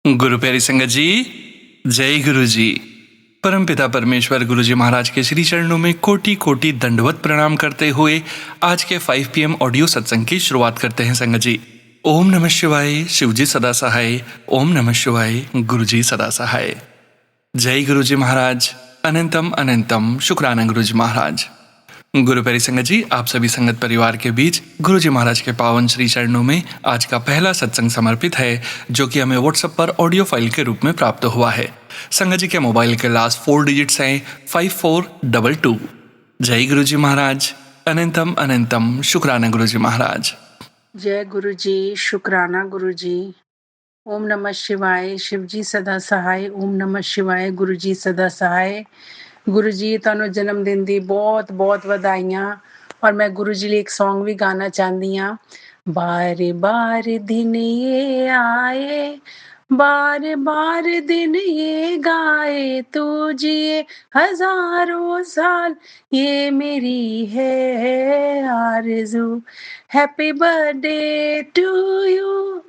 गुरु प्यारी संगत जी, जय गुरु जी। परमपिता परमेश्वर गुरु जी महाराज के श्री चरणों में कोटि कोटि दंडवत प्रणाम करते हुए आज के 5 PM ऑडियो सत्संग की शुरुआत करते हैं संगत जी। ओम नमः शिवाय, शिव जी सदा सहाय। ओम नमः शिवाय, गुरु जी सदा सहाय। जय गुरु जी महाराज। अनंतम अनंतम शुक्राना गुरु जी महाराज। गुरु प्यारी संगत जी, आप सभी संगत परिवार के बीच गुरु जी महाराज के पावन श्री चरणों में आज का पहला सत्संग समर्पित है, जो कि हमें व्हाट्सएप पर ऑडियो फाइल के रूप में प्राप्त हुआ है। संगत जी के मोबाइल के लास्ट 4 डिजिट्स हैं 5422। जय गुरु जी महाराज। अनंतम अनंतम शुक्राना गुरु जी महाराज। जय गुरु जी, शुक्राना गुरु जी। ओम नमः शिवाय, शिव जी सदा सहाय। ओम नमः शिवाय, गुरु जी सदा सहाय। गुरु जी ਤੁਹਾਨੂੰ जन्म दिन दी बहुत बहुत ਵਧਾਈਆਂ। और मैं गुरु जी ਲਈ एक सॉन्ग भी गाना चाहती हाँ। बार बार दिन ये आए, बार बार दिन ये गाए, तू जिए हजारों साल, ये मेरी है आरज़ू। Happy birthday to you,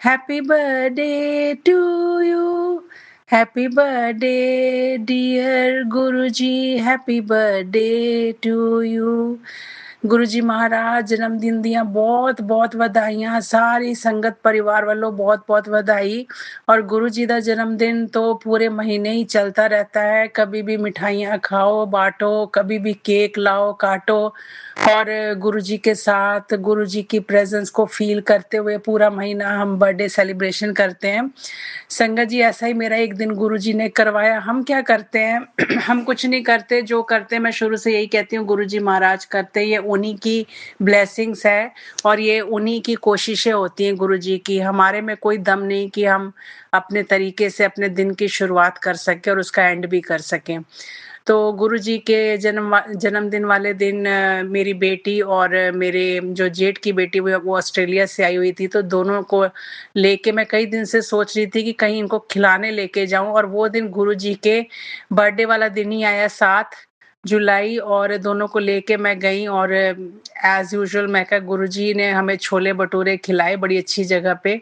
happy birthday to you, happy birthday dear Guruji, happy birthday to you. Guru ji महाराज जन्मदिन दियां बहुत बहुत ਵਧਾਈਆਂ। सारी संगत परिवार वालों बहुत बहुत ਵਧਾਈ। और गुरु जी का जन्मदिन तो पूरे महीने ही चलता रहता है। कभी भी मिठाइयाँ खाओ बांटो, कभी भी केक लाओ काटो, और गुरु जी के साथ गुरु जी की प्रेजेंस को फील करते हुए पूरा महीना हम बर्थडे सेलिब्रेशन करते हैं। संगत जी, ऐसा ही मेरा एक दिन गुरु जी ने करवाया। हम क्या करते हैं हम कुछ नहीं करते, जो करते हैं मैं शुरू से यही कहती हूँ, गुरु जी महाराज करते हैं। ये उन्हीं की ब्लेसिंग्स है और ये उन्हीं की कोशिशें होती हैं गुरु जी की। हमारे में कोई दम नहीं कि हम अपने तरीके से अपने दिन की शुरुआत कर सकें और उसका एंड भी कर सकें। तो गुरु जी के जन्मदिन वाले दिन मेरी बेटी और मेरे जो जेठ की बेटी वो ऑस्ट्रेलिया से आई हुई थी, तो दोनों को लेके मैं कई दिन से सोच रही थी कि कहीं इनको खिलाने लेके जाऊं। और वो दिन गुरु जी के बर्थडे वाला दिन ही आया, 7 जुलाई, और दोनों को लेके मैं गई। और एज यूजुअल मैं कहा, गुरु जी ने हमें छोले भटूरे खिलाए बड़ी अच्छी जगह पे।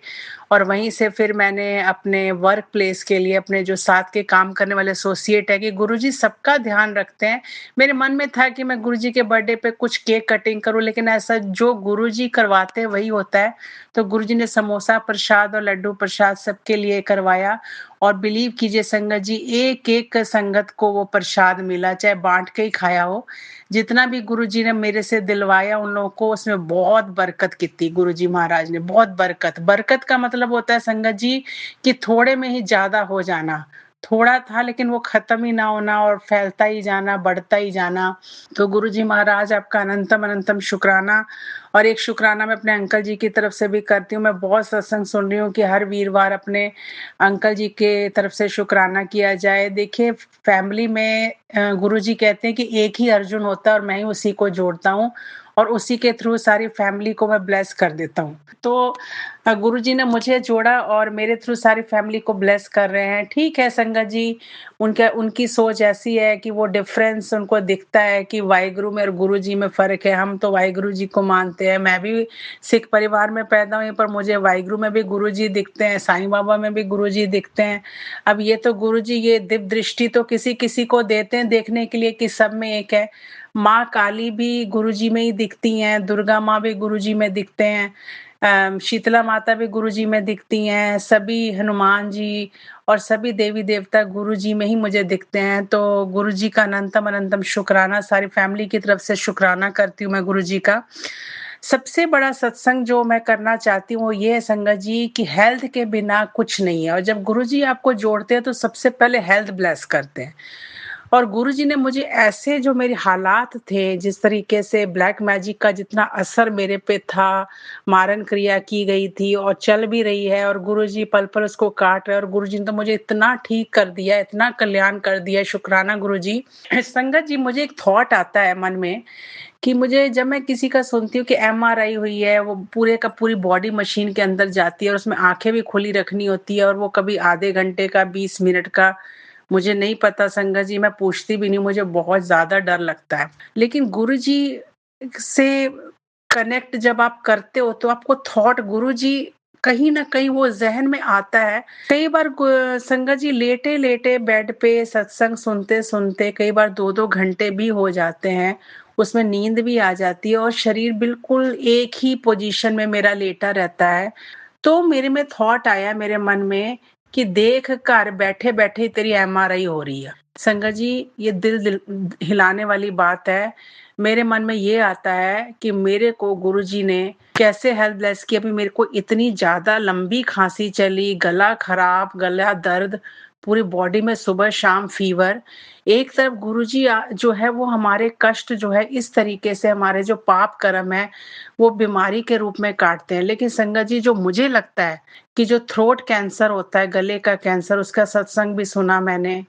और वहीं से फिर मैंने अपने वर्क प्लेस के लिए अपने जो साथ के काम करने वाले एसोसिएट है कि गुरुजी सबका ध्यान रखते हैं। मेरे मन में था कि मैं गुरुजी के बर्थडे पे कुछ केक कटिंग करूं, लेकिन ऐसा जो गुरुजी करवाते हैं वही होता है। तो गुरुजी ने समोसा प्रसाद और लड्डू प्रसाद सबके लिए करवाया। और बिलीव कीजिए संगत जी, एक एक संगत को वो प्रसाद मिला, चाहे बांट के ही खाया हो। जितना भी गुरुजी ने मेरे से दिलवाया उन लोगों को, उसमें बहुत बरकत की थी गुरुजी महाराज ने, बहुत बरकत। बरकत का मतलब होता है संगत जी कि थोड़े में ही ज्यादा हो जाना। थोड़ा था लेकिन वो खत्म ही ना होना और फैलता ही जाना, बढ़ता ही जाना। तो गुरुजी महाराज आपका अनंतम अनंतम शुक्राना। और एक शुक्राना मैं अपने अंकल जी की तरफ से भी करती हूँ। मैं बहुत सत्संग सुन रही हूँ कि हर वीरवार अपने अंकल जी के तरफ से शुक्राना किया जाए। देखिए, फैमिली में गुरुजी कहते हैं कि एक ही अर्जुन होता है और मैं ही उसी को जोड़ता हूँ और उसी के थ्रू सारी फैमिली को मैं ब्लेस कर देता हूँ। तो गुरुजी ने मुझे जोड़ा और मेरे थ्रू सारी फैमिली को ब्लेस कर रहे हैं। ठीक है संगत जी, उनकी सोच ऐसी है कि वो डिफरेंस उनको दिखता है कि वाहिगुरु में और गुरुजी में फर्क है। हम तो वाहिगुरु जी को मानते हैं। मैं भी सिख परिवार में पैदा हुई, पर मुझे वाहिगुरु में भी गुरुजी दिखते हैं, साईं बाबा में भी गुरुजी दिखते हैं। अब ये तो गुरुजी ये दिव्य दृष्टि तो किसी किसी को देते हैं देखने के लिए कि सब में एक है। माँ काली भी गुरुजी में ही दिखती हैं, दुर्गा माँ भी गुरुजी में दिखते हैं, शीतला माता भी गुरुजी में दिखती हैं, सभी हनुमान जी और सभी देवी देवता गुरुजी में ही मुझे दिखते हैं। तो गुरुजी का अनंतम अनंतम शुक्राना, सारी फैमिली की तरफ से शुक्राना करती हूँ मैं गुरुजी का। सबसे बड़ा सत्संग जो मैं करना चाहती हूँ वो ये है संगत जी कि हेल्थ के बिना कुछ नहीं है। और जब गुरुजी आपको जोड़ते हैं तो सबसे पहले हेल्थ ब्लेस करते हैं। और गुरुजी ने मुझे ऐसे जो मेरे हालात थे, जिस तरीके से ब्लैक मैजिक का जितना असर मेरे पे था, मारन क्रिया की गई थी और चल भी रही है, और गुरुजी पल पल उसको काट रहे हैं, और गुरुजी ने तो मुझे इतना ठीक कर दिया, इतना कल्याण कर दिया। शुक्राना गुरुजी। संगत जी, मुझे एक थॉट आता है मन में कि मुझे, जब मैं किसी का सुनती हूँ कि एमआरआई हुई है, वो पूरे का पूरी बॉडी मशीन के अंदर जाती है और उसमें आंखें भी खुली रखनी होती है, और वो कभी आधे घंटे का 20 मिनट का, मुझे नहीं पता संगत जी, मैं पूछती भी नहीं, मुझे बहुत ज्यादा डर लगता है। लेकिन गुरुजी से कनेक्ट जब आप करते हो तो आपको थॉट गुरुजी कहीं न कहीं वो ज़हन में आता है। कई बार संगत जी लेटे-लेटे बेड पे सत्संग सुनते-सुनते कई बार 2-2 घंटे भी हो जाते हैं। उसमें नींद भी आ जाती है और शरीर बिल्कुल एक ही पोज़ीशन में मेरा लेटा रहता है। तो मेरे में थॉट आया मेरे मन में कि देख घर बैठे-बैठे तेरी एमआरआई हो रही है। संगत जी, ये दिल हिलाने वाली बात है। मेरे मन में ये आता है कि मेरे को गुरुजी ने कैसे हेल्थ ब्लेस किया। अभी मेरे को इतनी ज़्यादा लंबी खाँसी चली, गला खराब, गला दर्द, पूरी बॉडी में सुबह-शाम फ़ीवर। एक तरफ गुरुजी जो है वो हमारे कष्ट जो है इस तरीके से हमारे जो पाप कर्म है वो बीमारी के रूप में काटते हैं। लेकिन संगत जी, जो मुझे लगता है कि जो थ्रोट कैंसर होता है, गले का कैंसर, उसका सत्संग भी सुना मैंने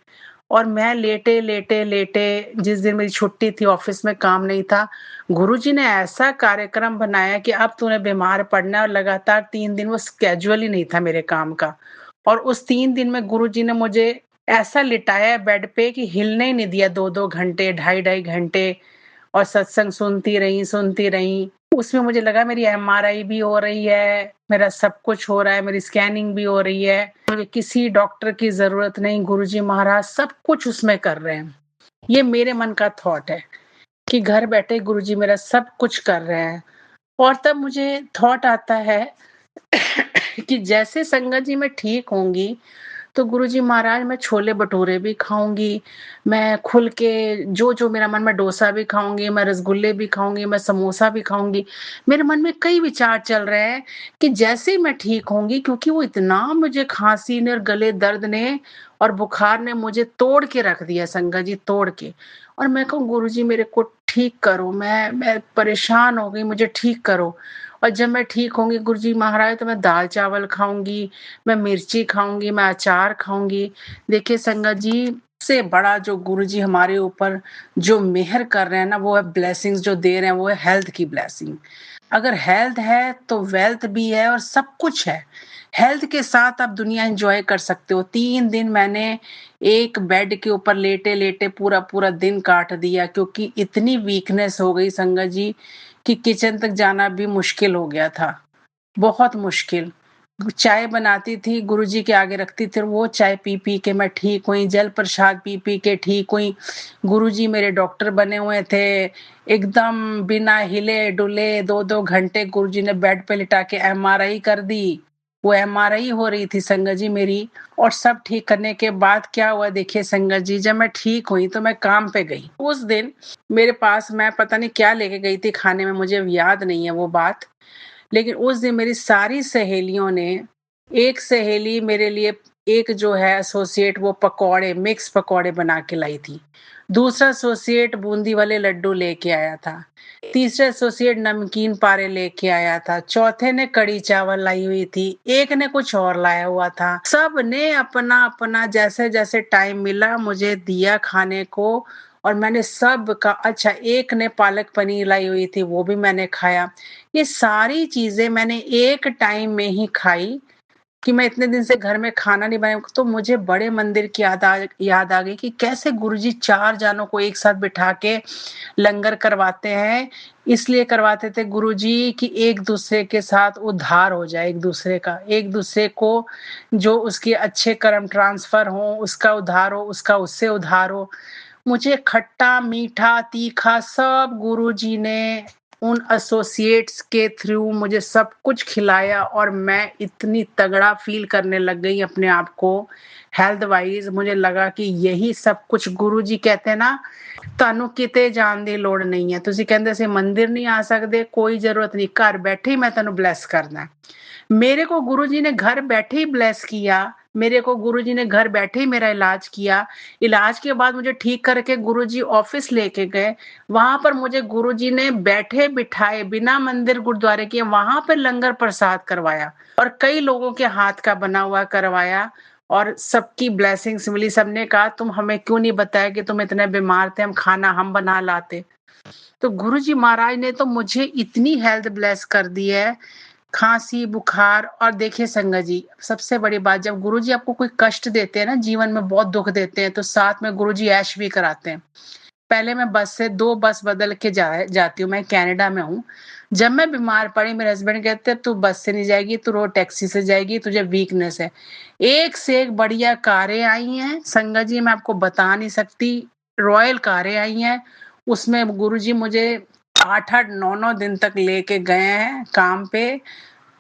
और मैं लेटे जिस दिन मेरी छुट्टी थी, ऑफ़िस में काम नहीं था, गुरुजी ने ऐसा कार्यक्रम बनाया कि अब तूने बीमार पड़ना है और लगातार 3 दिन वो स्केड्यूल ही नहीं था मेरे काम का। और उस 3 दिन में गुरुजी ने मुझे ऐसा लिटाया बेड पे कि हिलने ही नहीं दिया 2-2 घंटे, ढाई-ढाई घंटे और सत्संग सुनती रही। उसमें मुझे लगा मेरी एमआरआई भी हो रही है, मेरा सब कुछ हो रहा है, मेरी स्कैनिंग भी हो रही है। मुझे किसी डॉक्टर की ज़रूरत नहीं, गुरुजी महाराज सब कुछ उसमें कर रहे हैं। ये मेरे मन का थॉट है कि घर बैठे गुरुजी मेरा सब कुछ कर रहे हैं। और तब मुझे थॉट आता है कि जैसे संगत जी मैं ठीक होंगी, तो गुरुजी महाराज मैं छोले-भटूरे भी खाऊँगी, मैं खुल के जो-जो मेरा मन में डोसा भी खाऊँगी, मैं रसगुल्ले भी खाऊँगी, मैं समोसा भी खाऊँगी। मेरे मन में कई विचार चल रहे हैं कि जैसे ही मैं ठीक होंगी, क्योंकि वो इतना मुझे खाँसी ने और गले दर्द ने और बुखार ने मुझे तोड़ के रख दिया संगत जी, तोड़ के। और मैं कहूँ गुरुजी मेरे को ठीक करो, मैं परेशान हो गई, मुझे ठीक करो। और जब मैं ठीक होंगी गुरुजी महाराज तो मैं दाल-चावल खाऊँगी, मैं मिर्ची खाऊँगी, मैं अचार खाऊँगी। देखिए संगत जी, सबसे बड़ा जो गुरुजी हमारे ऊपर जो मेहर कर रहे हैं ना, वो है ब्लेसिंग्स जो दे रहे हैं, वो है हेल्थ की ब्लेसिंग। अगर हेल्थ है, तो वेल्थ भी है और सब कुछ है। हेल्थ के साथ आप दुनिया एन्जॉय कर सकते हो। 3 दिन मैंने एक बेड के ऊपर लेटे-लेटे पूरा-पूरा दिन काट दिया क्योंकि इतनी वीकनेस हो गई संगत जी, कि किचन तक जाना भी मुश्किल हो गया था। बहुत मुश्किल। चाय बनाती थी, गुरुजी के आगे रखती थी और वो चाय पी-पी के मैं ठीक हुई, जल प्रसाद पी-पी के ठीक हुई। गुरुजी मेरे डॉक्टर बने हुए थे, एकदम बिना हिले-डुले 2-2 घंटे गुरुजी ने बेड पे लिटा के एमआरआई कर दी। वो एमआरआई हो रही थी संगत जी मेरी और सब ठीक करने के बाद क्या हुआ देखिए संगत जी, जब मैं ठीक हुई तो मैं काम पे गई। उस दिन मेरे पास मैं पता नहीं क्या लेके गई थी खाने में, मुझे अब याद नहीं है वो बात। लेकिन उस दिन मेरी सारी सहेलियों ने एक सहेली मेरे लिए एक जो है एसोसिएट वो पकौड़े मिक्स पकौड़े बना के लाई थी। दूसरा एसोसिएट बूंदी वाले लड्डू लेके आया था। तीसरा एसोसिएट नमकीन पारे लेके आया था। चौथे ने कढ़ी चावल लाई हुई थी। एक ने कुछ और लाया हुआ था। सबने अपना-अपना जैसे-जैसे टाइम मिला मुझे दिया खाने को और मैंने सब का अच्छा एक ने पालक पनीर लाई हुई थी वो भी मैंने खाया। ये सारी चीज़ें मैंने एक टाइम में ही खाई कि मैं इतने दिन से घर में खाना नहीं बनाई, तो मुझे बड़े मंदिर की याद आ गई कि कैसे गुरुजी 4 जानों को एक साथ बिठा के लंगर करवाते हैं। इसलिए करवाते थे गुरुजी कि एक-दूसरे के साथ उद्धार हो जाए एक-दूसरे का। एक-दूसरे को जो उसके अच्छे कर्म ट्रांसफ़र हों, उसका उद्धार हो, उसका उससे उद्धार हो। मुझे खट्टा, मीठा, तीखा सब गुरुजी ने उन एसोसिएट्स के थ्रू मुझे सब कुछ खिलाया और मैं इतनी तगड़ा फ़ील करने लग गई अपने आप को हेल्थ वाइज़। मुझे लगा कि यही सब कुछ गुरुजी कहते हैं ना, ਤੁਹਾਨੂੰ ਕਿਤੇ ਜਾਣ ਦੀ ਲੋੜ ਨਹੀਂ ਹੈ। ਤੁਸੀਂ ਕਹਿੰਦੇ ਸੀ ਮੰਦਿਰ नहीं आ सकते, कोई ज़रूरत नहीं, घर बैठे ही मैं ਤੈਨੂੰ ब्लेस करना है। मेरे को गुरुजी ने घर बैठे ही ब्लेस किया। मेरे को गुरुजी ने घर बैठे ही मेरा इलाज किया। इलाज के बाद मुझे ठीक करके गुरुजी ऑफ़िस लेके गए। वहाँ पर मुझे गुरुजी ने बैठे-बिठाए बिना मंदिर गुरुद्वारे के वहाँ पे लंगर प्रसाद करवाया और कई लोगों के हाथ का बना हुआ करवाया और सबकी ब्लेसिंग्स मिली। सबने कहा तुम हमें क्यों नहीं बताया कि तुम इतने बीमार थे, हम खाना हम बना लाते। तो गुरुजी महाराज ने तो मुझे इतनी हेल्थ ब्लेस कर दी है, खाँसी, बुखार और देखिए संगत जी, सबसे बड़ी बात जब गुरुजी आपको कोई कष्ट देते हैं ना, जीवन में बहुत दुःख देते हैं, तो साथ में गुरुजी ऐश भी कराते हैं। पहले मैं बस से 2 बस बदल के जाती हूँ, मैं कनाडा में हूँ। जब मैं बीमार पड़ी मेरे हस्बैंड कहते तू बस से नहीं जाएगी, तू रोज़ टैक्सी से जाएगी, तुझे वीकनेस है। एक से एक बढ़िया कारें आई हैं, संगत जी मैं आपको बता नहीं सकती, रॉयल कारें आई हैं, उसमें गुरुजी मुझे 8-8, 9-9 दिन तक लेके गए हैं काम पे।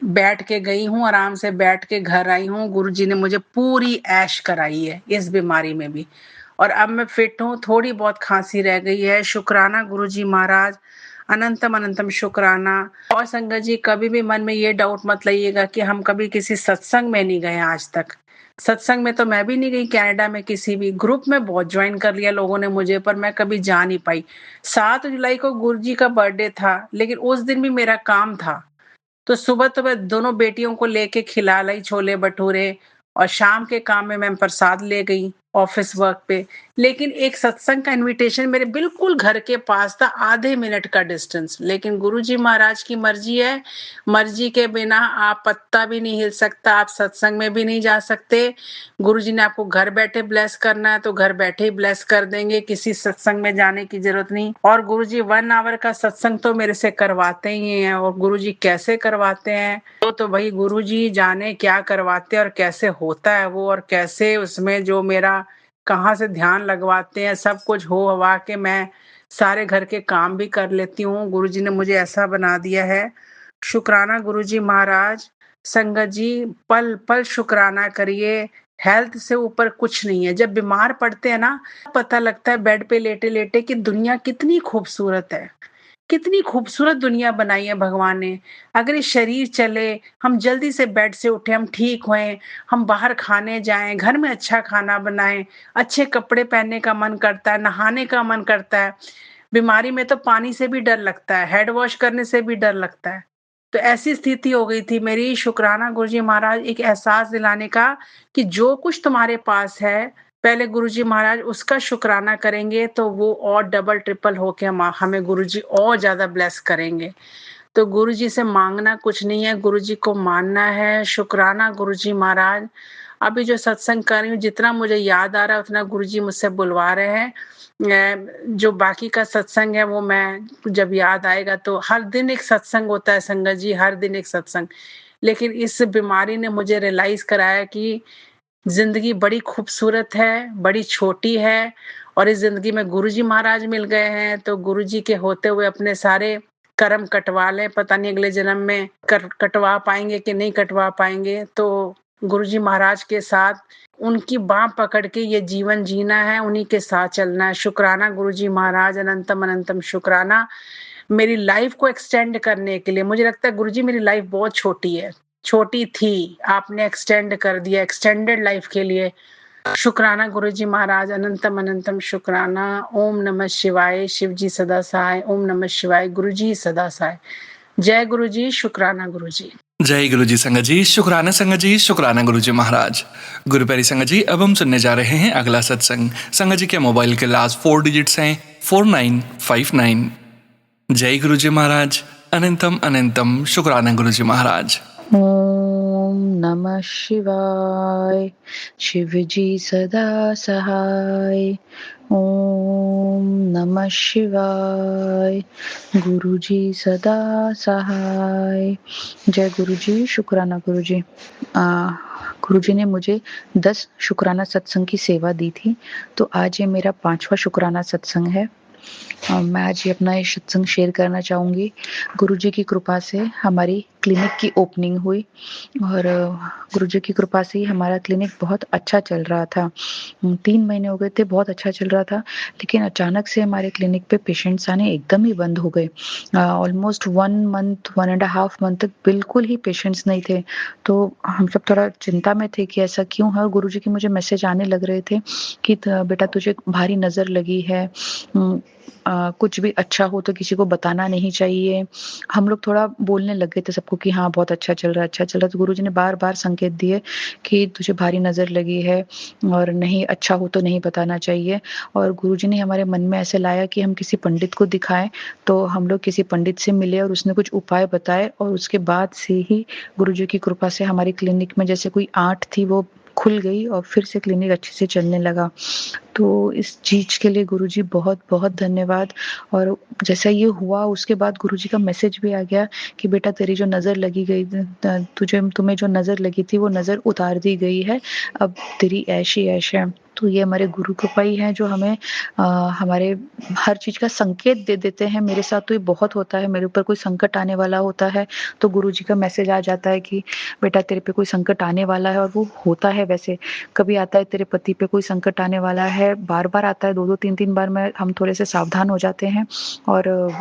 बैठ के गई हूँ, आराम से बैठ के घर आई हूँ। गुरुजी ने मुझे पूरी ऐश कराई है इस बीमारी में भी और अब मैं फिट हूँ, थोड़ी बहुत खाँसी रह गई है। शुक्राना गुरुजी महाराज, अनंतम अनंतम शुक्राना। और संगत जी कभी भी मन में ये डाउट मत लाइएगा कि हम कभी किसी सत्संग में नहीं गए आज तक। सत्संग में तो मैं भी नहीं गई कनाडा में किसी भी। ग्रुप में बहुत जॉइन कर लिया लोगों ने मुझे पर मैं कभी जा नहीं पाई। 7 जुलाई को गुरुजी का बर्थडे था, लेकिन उस दिन भी मेरा काम था। तो सुबह तो मैं दोनों बेटियों को लेके खिला लाई छोले-भटूरे और शाम के काम में मैं प्रसाद ले गई ऑफिस वर्क पे। लेकिन एक सत्संग का इन्विटेशन मेरे बिल्कुल घर के पास था, आधे मिनट का डिस्टेंस। लेकिन गुरुजी महाराज की मर्जी है, मर्जी के बिना आप पत्ता भी नहीं हिल सकता, आप सत्संग में भी नहीं जा सकते। गुरुजी ने आपको घर बैठे ब्लेस करना है तो घर बैठे ही ब्लेस कर देंगे, किसी सत्संग में जाने की जरूरत नहीं। और गुरुजी 1 आवर का सत्संग तो मेरे से करवाते ही हैं और गुरुजी कैसे करवाते हैं तो भाई गुरुजी जाने क्या करवाते हैं और कैसे होता है वो और कैसे उसमें जो मेरा कहाँ से ध्यान लगवाते हैं, सब कुछ हो हवा के मैं सारे घर के काम भी कर लेती हूँ। गुरुजी ने मुझे ऐसा बना दिया है। शुक्राना गुरुजी महाराज। संगत जी पल पल शुक्राना करिए, हेल्थ से ऊपर कुछ नहीं है। जब बीमार पड़ते हैं ना पता लगता है बेड पे लेटे लेटे कि दुनिया कितनी खूबसूरत है, कितनी खूबसूरत दुनिया बनाई है भगवान ने। अगर ये शरीर चले, हम जल्दी से बेड से उठे, हम ठीक होएं, हम बाहर खाने जाएं, घर में अच्छा खाना बनाएं, अच्छे कपड़े पहनने का मन करता है, नहाने का मन करता है। बीमारी में तो पानी से भी डर लगता है, हैंड वॉश करने से भी डर लगता है। तो ऐसी स्थिति हो गई थी मेरी। शुक्राना गुरुजी महाराज एक एहसास दिलाने का कि जो कुछ तुम्हारे पास है, पहले गुरुजी महाराज उसका शुक्राना करेंगे तो वो और डबल ट्रिपल होके हमें गुरुजी और ज़्यादा ब्लेस करेंगे। तो गुरुजी से माँगना कुछ नहीं है, गुरुजी को मानना है। शुक्राना गुरुजी महाराज। अभी जो सत्संग कर रही हूँ, जितना मुझे याद आ रहा है उतना गुरुजी मुझसे बुलवा रहे हैं। जो बाकी का सत्संग है वो मैं जब याद आएगा तो हर दिन एक सत्संग होता है संगत जी, हर दिन एक सत्संग। लेकिन इस बीमारी ने मुझे रियलाइज़ कराया कि ज़िंदगी बड़ी खूबसूरत है, बड़ी छोटी है और इस ज़िंदगी में गुरुजी महाराज मिल गए हैं, तो गुरुजी के होते हुए अपने सारे कर्म कटवा लें, पता नहीं अगले जन्म में कटवा पाएँगे कि नहीं कटवा पाएँगे। तो गुरुजी महाराज के साथ उनकी बाँह पकड़ के ये जीवन जीना है, उन्हीं के साथ चलना है। शुक्राना गुरुजी महाराज, अनंतम अनंतम शुक्राना। मेरी लाइफ़ को एक्सटेंड करने के लिए मुझे लगता है गुरुजी मेरी लाइफ़ बहुत छोटी है, छोटी थी, आपने एक्सटेंड कर दिया, एक्सटेंडेड लाइफ़ के लिए शुक्राना गुरुजी महाराज, अनंतम अनंतम शुक्राना। ओम नमः शिवाय, शिव जी सदा सहाय। ओम नमः शिवाय, गुरुजी सदा सहाय। जय गुरुजी, शुक्राना गुरुजी। जय गुरु जी संगत जी, शुक्राना संगत जी, शुक्राना गुरु जी महाराज। गुरु प्यारी संगत जी, अब हम सुनने जा रहे हैं अगला सत्संग। संगत जी के मोबाइल के लास्ट 4 डिजिट्स हैं 4959। जय गुरु जी महाराज, अनंतम अनंतम शुक्राना गुरु जी महाराज। ओम नमः शिवाय, शिव जी सदा सहाय। ओम नमः शिवाय, गुरु जी सदा सहाय। जय गुरु जी, शुक्राना गुरु जी। गुरु जी ने मुझे 10 शुक्राना सत्संग की सेवा दी थी, तो आज ये मेरा 5वां शुक्राना सत्संग है। मैं आज ये अपना ये सत्संग शेयर करना चाहूँगी। गुरुजी की कृपा से हमारी क्लिनिक की ओपनिंग हुई और गुरुजी की कृपा से ही हमारा क्लिनिक बहुत अच्छा चल रहा था। 3 महीने हो गए थे, बहुत अच्छा चल रहा था, लेकिन अचानक से हमारे क्लिनिक पे पेशेंट्स आने एकदम ही बंद हो गए। Almost 1 month, 1 and half month तक बिल्कुल ही पेशेंट्स नहीं थे। तो हम सब थोड़ा चिंता में थे कि ऐसा क्यों है। गुरुजी के मुझे मैसेज आने लग रहे थे कि बेटा तुझे भारी नज़र लगी है, कुछ भी अच्छा हो तो किसी को बताना नहीं चाहिए। हम लोग थोड़ा बोलने लग गए थे सबको कि हाँ बहुत अच्छा चल रहा है, अच्छा चल रहा है। तो गुरुजी ने बार-बार संकेत दिए कि तुझे भारी नज़र लगी है और नहीं अच्छा हो तो नहीं बताना चाहिए। और गुरुजी ने हमारे मन में ऐसे लाया कि हम किसी पंडित को दिखाएं। तो हम लोग किसी पंडित से मिले और उसने कुछ उपाय बताए और उसके बाद से ही गुरुजी की कृपा से हमारी क्लिनिक में जैसे कोई आंट थी वो खुल गई और फिर से क्लिनिक अच्छे से चलने लगा। तो इस चीज़ के लिए गुरुजी बहुत-बहुत धन्यवाद। और जैसा ये हुआ उसके बाद गुरुजी का मैसेज भी आ गया कि बेटा तेरी जो नज़र लगी गई तुम्हें जो नज़र लगी थी वो नज़र उतार दी गई है, अब तेरी ऐश ही ऐश है। तो ये हमारे गुरु कृपा ही है जो हमें हमारे हर चीज़ का संकेत दे देते हैं। मेरे साथ तो ये बहुत होता है, मेरे ऊपर कोई संकट आने वाला होता है तो गुरुजी का मैसेज आ जाता है कि बेटा तेरे पे कोई संकट आने वाला है। और वो होता है वैसे, कभी आता है तेरे पति पे कोई संकट आने वाला है, बार-बार आता है, 2-2 3-3 बार में हम थोड़े से सावधान हो जाते हैं और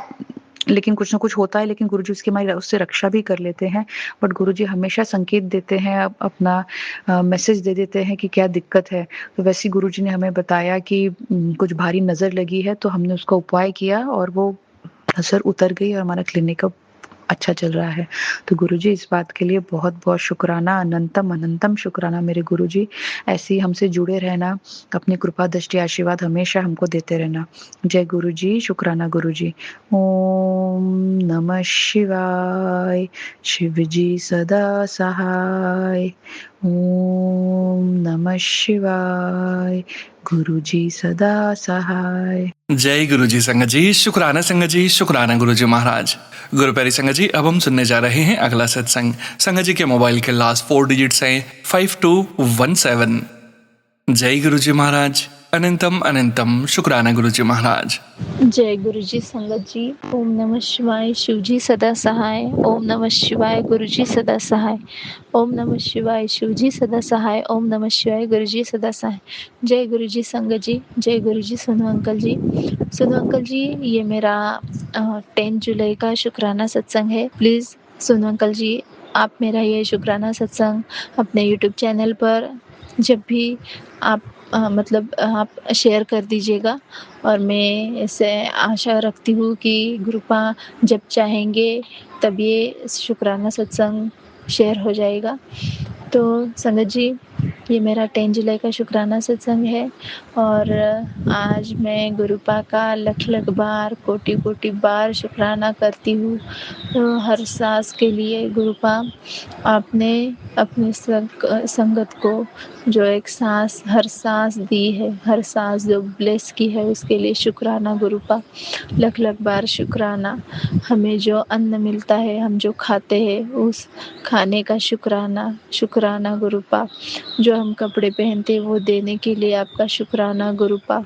लेकिन कुछ न कुछ होता है, लेकिन गुरुजी उससे रक्षा भी कर लेते हैं। बट गुरुजी हमेशा संकेत देते हैं, अपना मैसेज दे देते हैं कि क्या दिक्कत है। तो वैसे ही गुरुजी ने हमें बताया कि कुछ भारी नज़र लगी है, तो हमने उसका उपाय किया और वो नज़र उतर गई और हमारा क्लिनिक अब अच्छा चल रहा है। तो गुरुजी इस बात के लिए बहुत-बहुत शुक्राना, अनंतम शुक्राना मेरे गुरुजी। ऐसे ही हमसे जुड़े रहना, अपनी कृपा दृष्टि आशीर्वाद हमेशा हमको देते रहना। जय गुरुजी, शुक्राना गुरुजी। ओम नमः शिवाय, शिव जी सदा सहाय। ओम नमः शिवाय, गुरुजी सदा सहाय। जय गुरु जी संगत जी, शुक्राना गुरु जी महाराज। गुरु प्यारी संगत जी, अब हम सुनने जा रहे हैं अगला सत्संग। संगत जी के मोबाइल के लास्ट 4 डिजिट्स हैं 5217। जय गुरु जी महाराज, अनंतम शुक्राना गुरु जी महाराज। जय गुरु जी संगत जी। ओम नमः शिवाय, शिव जी सदा सहाय। ओम नमः शिवाय, गुरु जी सदा सहाय। ओम नमः शिवाय, शिव जी सदा सहाय। ओम नमः शिवाय, गुरु जी सदा सहाय। जय गुरु जी संगत जी। जय गुरु जी। सुनो अंकल जी, सुनो अंकल जी, ये मेरा 10 जुलाई का शुक्राना सत्संग है। प्लीज़ सुनो अंकल जी, आप मेरा ये शुक्राना सत्संग अपने यूट्यूब चैनल पर जब भी आप आप शेयर कर दीजिएगा। और मैं इससे आशा रखती हूँ कि गुरुपा जब चाहेंगे तब ये शुक्राना सत्संग शेयर हो जाएगा। तो संगत जी, ये मेरा 10 जुलाई का शुक्राना सत्संग है और आज मैं गुरुपा का लख बार, कोटि बार शुक्राना करती हूँ। तो हर सांस के लिए गुरुपा आपने अपनी संगत को जो एक सांस, हर सांस दी है, हर सांस जो ब्लेस की है, उसके लिए शुक्राना गुरुपा, लख बार शुक्राना। हमें जो अन्न मिलता है, हम जो खाते हैं, उस खाने का शुक्राना गुरुपा। जो हम कपड़े पहनते हैं वो देने के लिए आपका शुक्राना गुरुपा।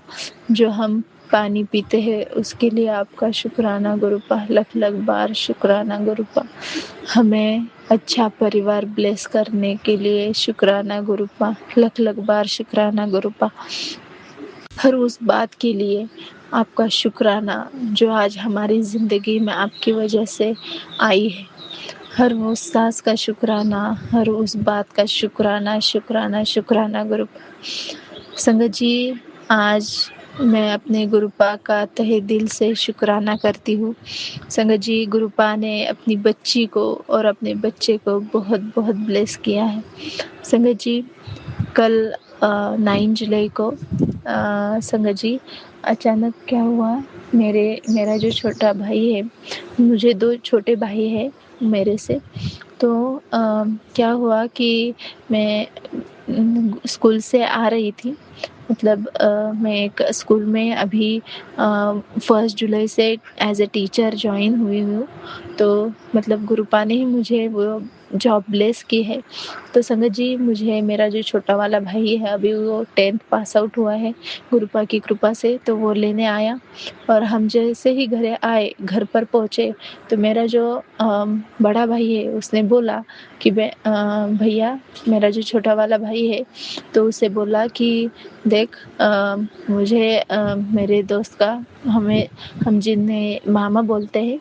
जो हम पानी पीते हैं उसके लिए आपका शुक्राना गुरुपा, लख बार शुक्राना गुरुपा। हमें अच्छा परिवार ब्लेस करने के लिए शुक्राना गुरुपा, लख बार शुक्राना गुरुपा। हर उस बात के लिए आपका शुक्राना जो आज हमारी ज़िंदगी में आपकी वजह से आई है। हर उस सांस का शुक्राना, हर उस बात का शुक्राना गुरुपा। संगत जी, आज मैं अपने गुरुपा का तहे दिल से शुक्राना करती हूँ। संगत जी, गुरुपा ने अपनी बच्ची को और अपने बच्चे को बहुत बहुत ब्लेस किया है। संगत जी, कल 9 जुलाई को संगत जी अचानक क्या हुआ, मेरा जो छोटा भाई है, मुझे 2 छोटे भाई है मेरे से। तो क्या हुआ कि मैं स्कूल से आ रही थी, मैं एक स्कूल में अभी 1 जुलाई से एज ए टीचर ज्वाइन हुई हूँ। तो गुरुपा ने ही मुझे वो जॉब ब्लेस की है। तो संगत जी, मुझे मेरा जो छोटा वाला भाई है, अभी वो 10th पास आउट हुआ है गुरुपा की कृपा से, तो वो लेने आया। और हम जैसे ही घर पर पहुँचे, तो मेरा जो बड़ा भाई है उसने बोला कि भैया, मेरा जो छोटा वाला भाई है, तो उसे बोला कि देख, मुझे मेरे दोस्त का, हम जिन्हें मामा बोलते हैं,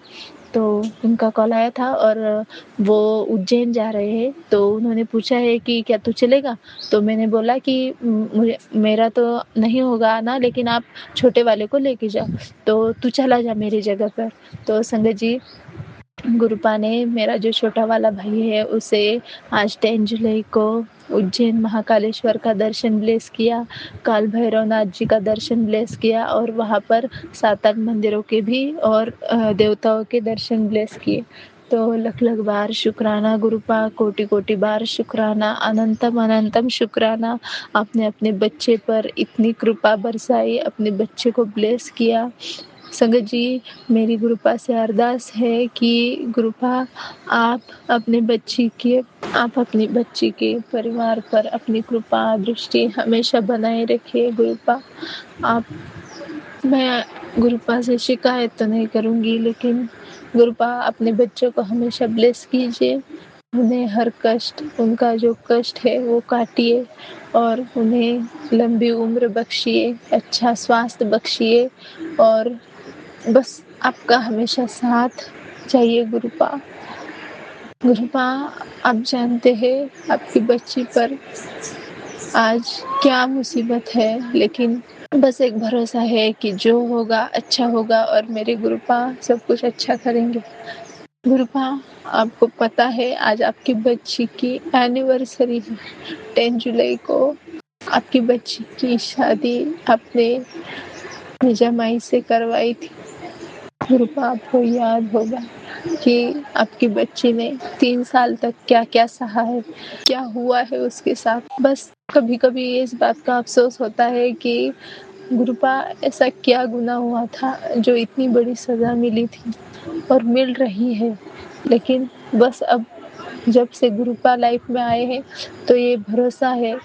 तो उनका कॉल आया था और वो उज्जैन जा रहे हैं। तो उन्होंने पूछा है कि क्या तू चलेगा? तो मैंने बोला कि मेरा तो नहीं होगा आना, लेकिन आप छोटे वाले को लेके जाओ, तो तू चला जा मेरी जगह पर। तो संगत जी, गुरुपा ने मेरा जो छोटा वाला भाई है उसे आज 10 जुलाई को उज्जैन महाकालेश्वर का दर्शन ब्लेस किया, काल भैरवनाथ जी का दर्शन ब्लेस किया और वहाँ पर 7-8 मंदिरों के भी और देवताओं के दर्शन ब्लेस किए। तो लख लख बार शुक्राना गुरुपा, कोटि कोटि बार शुक्राना, अनंतम अनंतम शुक्राना। आपने अपने बच्चे पर इतनी कृपा बरसाई, अपने बच्चे को ब्लेस किया। संगत जी, मेरी गुरुपा से अरदास है कि गुरुपा आप अपनी बच्ची के परिवार पर अपनी कृपा दृष्टि हमेशा बनाए रखिए गुरुपा। मैं गुरुपा से शिकायत तो नहीं करूँगी, लेकिन गुरुपा अपने बच्चों को हमेशा ब्लेस कीजिए। उन्हें हर कष्ट, उनका जो कष्ट है वो काटिए और उन्हें लंबी उम्र बख्शिए, अच्छा स्वास्थ्य बख्शिए और बस आपका हमेशा साथ चाहिए गुरुपा। गुरुपा, आप जानते हैं आपकी बच्ची पर आज क्या मुसीबत है, लेकिन बस एक भरोसा है कि जो होगा अच्छा होगा और मेरे गुरुपा सब कुछ अच्छा करेंगे। गुरुपा, आपको पता है आज आपकी बच्ची की एनिवर्सरी है। 10 जुलाई को आपकी बच्ची की शादी आपने जमाई से करवाई थी। गुरुपा, आपको याद होगा कि आपकी बच्ची ने 3 साल तक क्या क्या सहा है, क्या हुआ है उसके साथ। बस कभी कभी इस बात का अफसोस होता है कि गुरुपा ऐसा क्या गुनाह हुआ था जो इतनी बड़ी सजा मिली थी और मिल रही है। लेकिन बस अब जब से गुरुपा लाइफ में आए हैं तो ये भरोसा है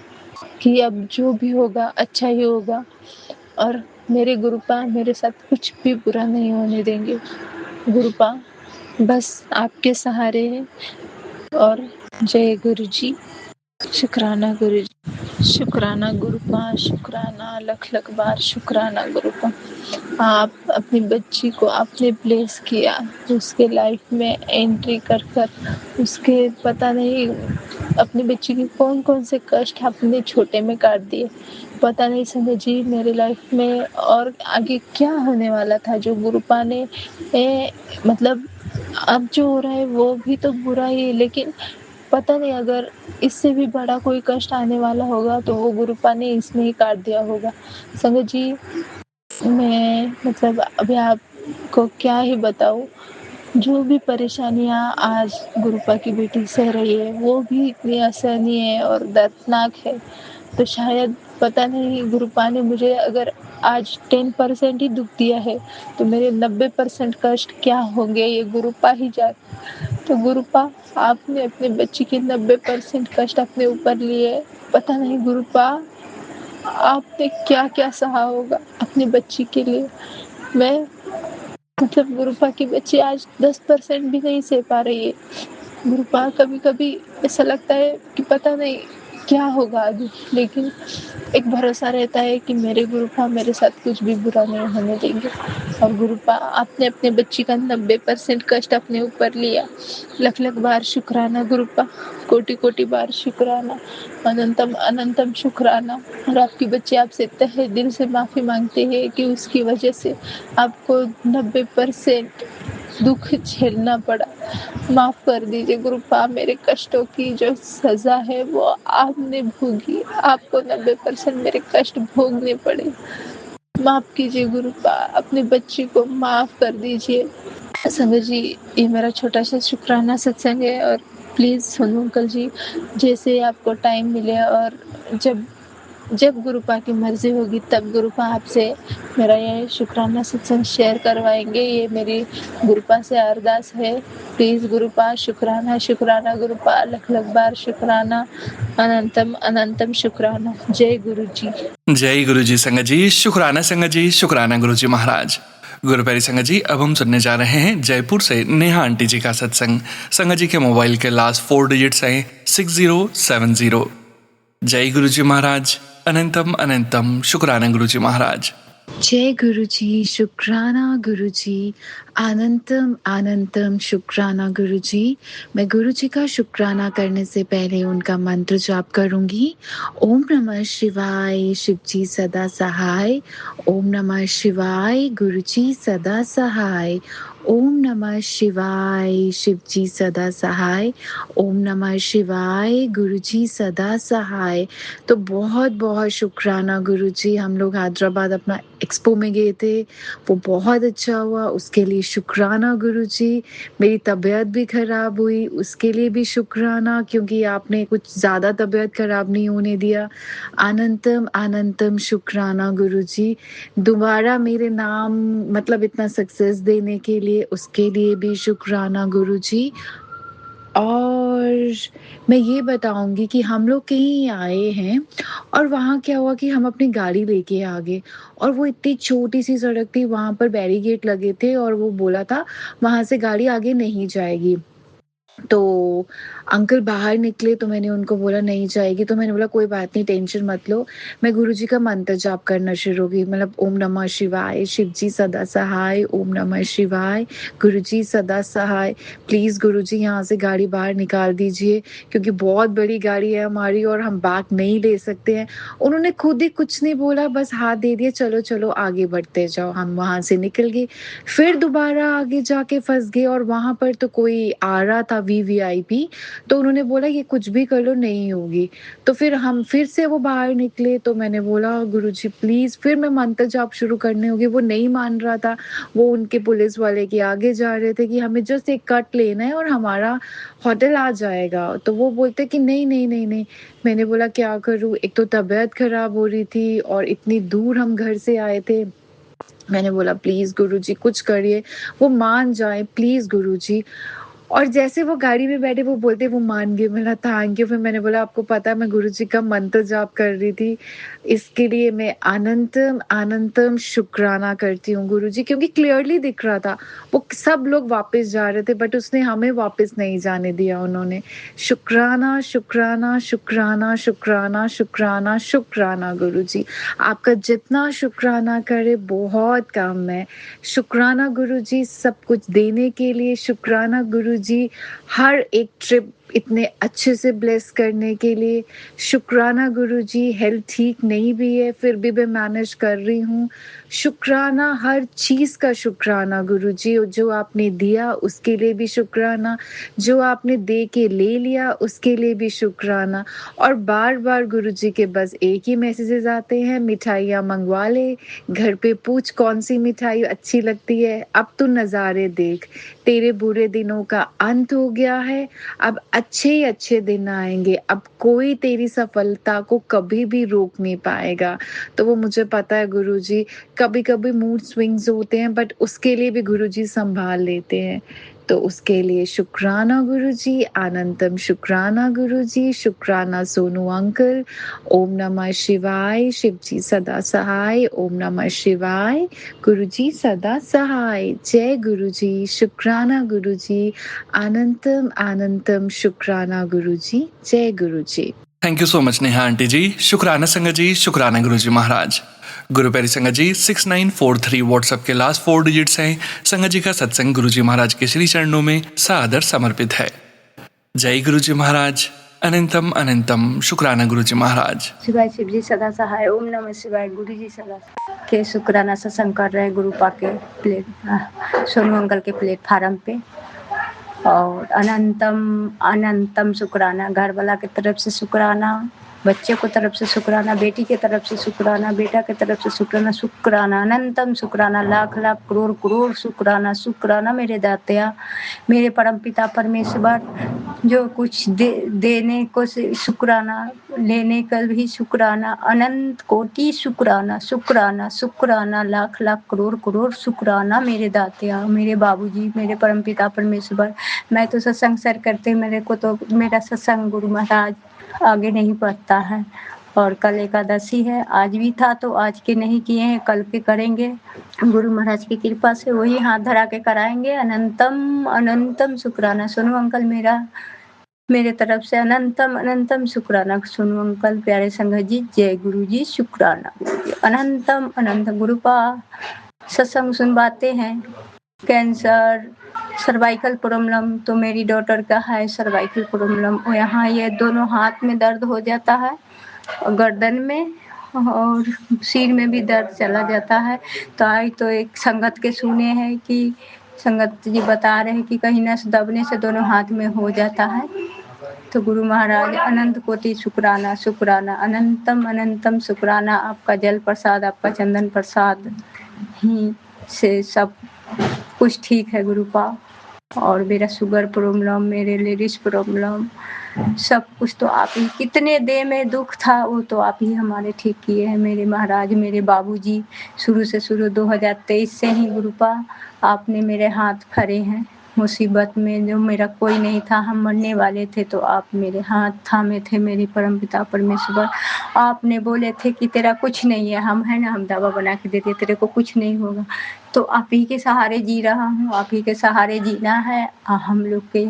कि अब जो भी होगा अच्छा ही होगा और मेरे गुरुपा मेरे साथ कुछ भी बुरा नहीं होने देंगे। गुरुपा बस आपके सहारे हैं और जय गुरु जी। शुक्राना गुरु जी, शुक्राना गुरुपा, शुक्राना लख लख बार शुक्राना गुरुपा। आप अपनी बच्ची को आपने ब्लेस किया, उसके लाइफ में एंट्री कर उसके पता नहीं अपनी बच्ची के कौन कौन से कष्ट आपने छोटे में काट दिए। पता नहीं संजय जी मेरे लाइफ में और आगे क्या होने वाला था जो गुरुपा ने मतलब अब जो हो रहा है वो भी तो बुरा ही है, लेकिन पता नहीं अगर इससे भी बड़ा कोई कष्ट आने वाला होगा तो वो गुरुपा ने इसमें ही काट दिया होगा। संगत जी, मैं मतलब अभी आपको क्या ही बताऊं, जो भी परेशानियां आज गुरुपा की बेटी सह रही है वो भी इतनी असहनीय और दर्दनाक है। तो शायद पता नहीं गुरुपा ने मुझे अगर आज 10% ही दुख दिया है तो मेरे 90% कष्ट क्या होंगे ये गुरुपा ही जाने। तो गुरुपा, आपने अपने बच्ची के 90% कष्ट अपने ऊपर लिए। पता नहीं गुरुपा आपने क्या क्या सहा होगा अपनी बच्ची के लिए। मैं मतलब गुरुपा की बच्ची आज 10% भी नहीं सह पा रही है। गुरुपा, कभी कभी ऐसा लगता है कि पता नहीं क्या होगा आगे, लेकिन एक भरोसा रहता है कि मेरे गुरुपा मेरे साथ कुछ भी बुरा नहीं होने देंगे। और गुरुपा, आपने अपने बच्ची का 90% कष्ट अपने ऊपर लिया। लख लख बार शुक्राना गुरुपा, कोटि कोटि बार शुक्राना, अनंतम अनंतम शुक्राना। और आपकी बच्ची आपसे तहे दिल से माफ़ी मांगते हैं कि उसकी वजह से आपको 90% दुख झेलना पड़ा। माफ़ कर दीजिए गुरुपा, मेरे कष्टों की जो सज़ा है वो आपने भोगी, आपको 90% मेरे कष्ट भोगने पड़े। माफ़ कीजिए गुरुपा, अपने बच्ची को माफ़ कर दीजिए। संगत जी, ये मेरा छोटा सा शुक्राना सत्संग है और प्लीज़ सुनो अंकल जी, जैसे आपको टाइम मिले और जब गुरुपा की मर्जी होगी तब गुरुपा आपसे मेरा ये शुक्राना सत्संग शेयर करवाएंगे। ये मेरी गुरुपा से अरदास है। प्लीज़ गुरुपा, शुक्राना शुक्राना गुरुपा, लख लख बार शुक्राना, अनंतम अनंतम शुक्राना। जय गुरु जी। जय गुरु जी संगत जी, शुक्राना संगत जी, शुक्राना गुरु जी महाराज। गुरुप्यारी संगत जी, अब हम सुनने जा रहे हैं जयपुर से नेहा आंटी जी का सत्संग। संगत जी के मोबाइल के लास्ट 4 डिजिट्स हैं 6070। जय गुरु जी महाराज, अनंतम अनंतम शुक्राना गुरु जी महाराज। जय गुरु जी, शुक्राना गुरु जी, अनंतम अनंतम शुक्राना गुरु जी। मैं गुरु जी का शुक्राना करने से पहले उनका मंत्र जाप करूंगी। ओम नमः शिवाय, शिव जी सदा सहाय। ओम नमः शिवाय, गुरु जी सदा सहाय। ओम नमः शिवाय शिवजी सदा सहाय। ओम नमः शिवाय गुरुजी सदा सहाय। तो बहुत बहुत शुक्राना गुरुजी, हम लोग हैदराबाद अपना एक्सपो में गए थे, वो बहुत अच्छा हुआ, उसके लिए शुक्राना गुरुजी। मेरी तबीयत भी खराब हुई, उसके लिए भी शुक्राना, क्योंकि आपने कुछ ज़्यादा तबीयत खराब नहीं होने दिया। अनंतम अनंतम शुक्राना गुरुजी। दोबारा मेरे नाम मतलब इतना सक्सेस देने के लिए, उसके लिए भी शुक्राना गुरुजी। और मैं ये बताऊँगी कि हम लोग कहीं आए हैं और वहाँ क्या हुआ कि हम अपनी गाड़ी लेके आ गए, और वो इतनी छोटी-सी सड़क थी, वहाँ पर बैरिकेड लगे थे और वो बोला था वहाँ से गाड़ी आगे नहीं जाएगी। तो अंकल बाहर निकले तो मैंने उनको बोला नहीं जाएगी, तो मैंने बोला कोई बात नहीं, टेंशन मत लो, मैं गुरुजी का मंत्र जाप करना शुरू की, मतलब ओम नमः शिवाय, शिवजी सदा सहाय, ओम नमः शिवाय, गुरुजी सदा सहाय, प्लीज़ गुरुजी यहाँ से गाड़ी बाहर निकाल दीजिए, क्योंकि बहुत बड़ी गाड़ी है हमारी और हम बैक नहीं ले सकते हैं। उन्होंने खुद ही कुछ नहीं बोला, बस हाथ दे दिया, चलो चलो आगे बढ़ते जाओ। हम वहाँ से निकल गए, फिर दोबारा आगे जाके फंस गए, और वहाँ पर तो कोई आ रहा था वीवीआईपी, तो उन्होंने बोला ये कुछ भी कर लो नहीं होगी। तो फिर हम फिर से वो बाहर निकले, तो मैंने बोला गुरुजी प्लीज़, फिर मैं मंत्र जाप शुरू करने होगी, वो नहीं मान रहा था। वो उनके पुलिस वाले के आगे जा रहे थे कि हमें जस्ट एक कट लेना है और हमारा होटल आ जाएगा। तो वो बोलते कि नहीं, नहीं, नहीं, नहीं। मैंने बोला क्या करूँ? एक तो तबीयत खराब हो रही थी और इतनी दूर हम घर से आए थे। मैंने बोला प्लीज़ गुरुजी कुछ करिए, वो मान जाएँ प्लीज़ गुरुजी। और जैसे वो गाड़ी में बैठे वो बोलते वो मान गए, बोला थैंक यू। फिर मैंने बोला आपको पता है मैं गुरुजी का मंत्र जाप कर रही थी, इसके लिए मैं अनंतम अनंतम शुक्राना करती हूँ गुरुजी, क्योंकि क्लियरली दिख रहा था वो सब लोग वापस जा रहे थे, बट उसने हमें वापस नहीं जाने दिया उन्होंने। शुक्राना शुक्राना शुक्राना शुक्राना शुक्राना शुक्राना गुरुजी, आपका जितना शुक्राना करे बहुत कम है। शुक्राना गुरुजी सब कुछ देने के लिए, शुक्राना गुरुजी हर एक ट्रिप इतने अच्छे से ब्लेस करने के लिए, शुक्राना गुरुजी हेल्थ ठीक नहीं भी है फिर भी मैं मैनेज कर रही हूँ। शुक्राना हर चीज़ का शुक्राना गुरुजी, जो आपने दिया उसके लिए भी शुक्राना, जो आपने दे के ले लिया उसके लिए भी शुक्राना। और बार-बार गुरुजी के बस एक ही मैसेजेस आते हैं, मिठाइयाँ मंगवा ले, घर पे पूछ कौन-सी मिठाई अच्छी लगती है, अब तू नज़ारे देख, तेरे बुरे दिनों का अंत हो गया है, अब अच्छे ही अच्छे दिन आएँगे, अब कोई तेरी सफलता को कभी भी रोक नहीं पाएगा। तो वो मुझे पता है गुरुजी, कभी-कभी मूड स्विंग्स होते हैं, बट उसके लिए भी गुरुजी सँभाल लेते हैं। तो उसके लिए शुक्राना गुरुजी, अनंतम शुक्राना गुरुजी, शुक्राना सोनू अंकल। ओम नमः शिवाय, शिवजी सदा सहाय, ओम नमः शिवाय, गुरुजी सदा सहाय। जय गुरुजी, शुक्राना गुरुजी, अनंतम अनंतम शुक्राना गुरुजी, जय Guruji. Thank you so much Neha aunty ji, शुक्राना संगत जी, शुक्राना गुरुजी महाराज। गुरु प्यारी संगत जी 6943 व्हाट्सएप के लास्ट 4 डिजिट्स हैं। संगत जी का सत्संग गुरुजी महाराज के श्री चरणों में सादर समर्पित है। जय गुरुजी महाराज, अनंतम अनंतम शुक्राना गुरुजी महाराज। शिवाय शिवजी सदा सहाय, ओम नमः शिवाय, गुरु जी सदा के शुक्राना सत्संग कर रहे हैं गुरु पा के सोनू अंकल के प्लेटफार्म पे। और अनंतम अनंतम शुक्राना, घर वाला की तरफ से शुक्राना, बच्चे को तरफ से शुक्राना, बेटी के तरफ से शुक्राना, बेटा के तरफ से शुक्राना, शुक्राना अनंतम शुक्राना, लाख लाख करोड़ करोड़ शुक्राना, शुक्राना मेरे दातिया, मेरे परम पिता परमेश्वर, जो कुछ देने को से शुक्राना, लेने का भी शुक्राना, अनंत कोटि शुक्राना, शुक्राना शुक्राना, लाख लाख करोड़ करोड़ शुक्राना मेरे दातिया, मेरे बाबूजी, मेरे परम पिता परमेश्वर। मैं तो सत्संग सर करते, मेरे को तो मेरा सत्संग गुरु महाराज आगे नहीं बढ़ता है। और कल एकादशी है, आज भी था तो आज के नहीं किए हैं, कल के करेंगे गुरु महाराज की कृपा से, वही हाथ धरा के कराएंगे। अनंतम अनंतम शुक्राना सोनू अंकल, मेरे तरफ से अनंतम अनंतम शुक्राना सोनू अंकल, प्यारे संगत जी, जय गुरु जी, शुक्राना गुरु जी, अनंतम अनंतम। गुरु पा सत्संग सुनवाते हैं। कैंसर, सर्वाइकल प्रॉब्लम तो मेरी डॉटर का है, सर्वाइकल प्रॉब्लम, यहाँ ये दोनों हाथ में दर्द हो जाता है और गर्दन में और सिर में भी दर्द चला जाता है। तो आज तो एक संगत के सुने हैं कि संगत जी बता रहे हैं कि कहीं नस दबने से दोनों हाथ में हो जाता है। तो गुरु महाराज अनंत कोटि शुक्राना शुक्राना, अनंतम अनंतम शुक्राना। आपका जल प्रसाद, आपका चंदन प्रसाद ही से सब कुछ ठीक है गुरुपा। और मेरा शुगर प्रॉब्लम, मेरे लेडीज प्रॉब्लम, सब कुछ तो आप ही, कितने देह में दुख था वो तो आप ही हमारे ठीक किए हैं मेरे महाराज। मेरे बाबूजी शुरू 2023 से ही गुरुपा आपने मेरे हाथ फरे हैं। मुसीबत में जो मेरा कोई नहीं था, हम मरने वाले थे, तो आप मेरे हाथ थामे थे मेरे परमपिता परमेश्वर। आपने बोले थे कि तेरा कुछ नहीं है, हम है ना, हम दवा बना के देते, तेरे को कुछ नहीं होगा। तो आप ही के सहारे जी रहा हूँ, आप ही के सहारे जीना है। हम लोग के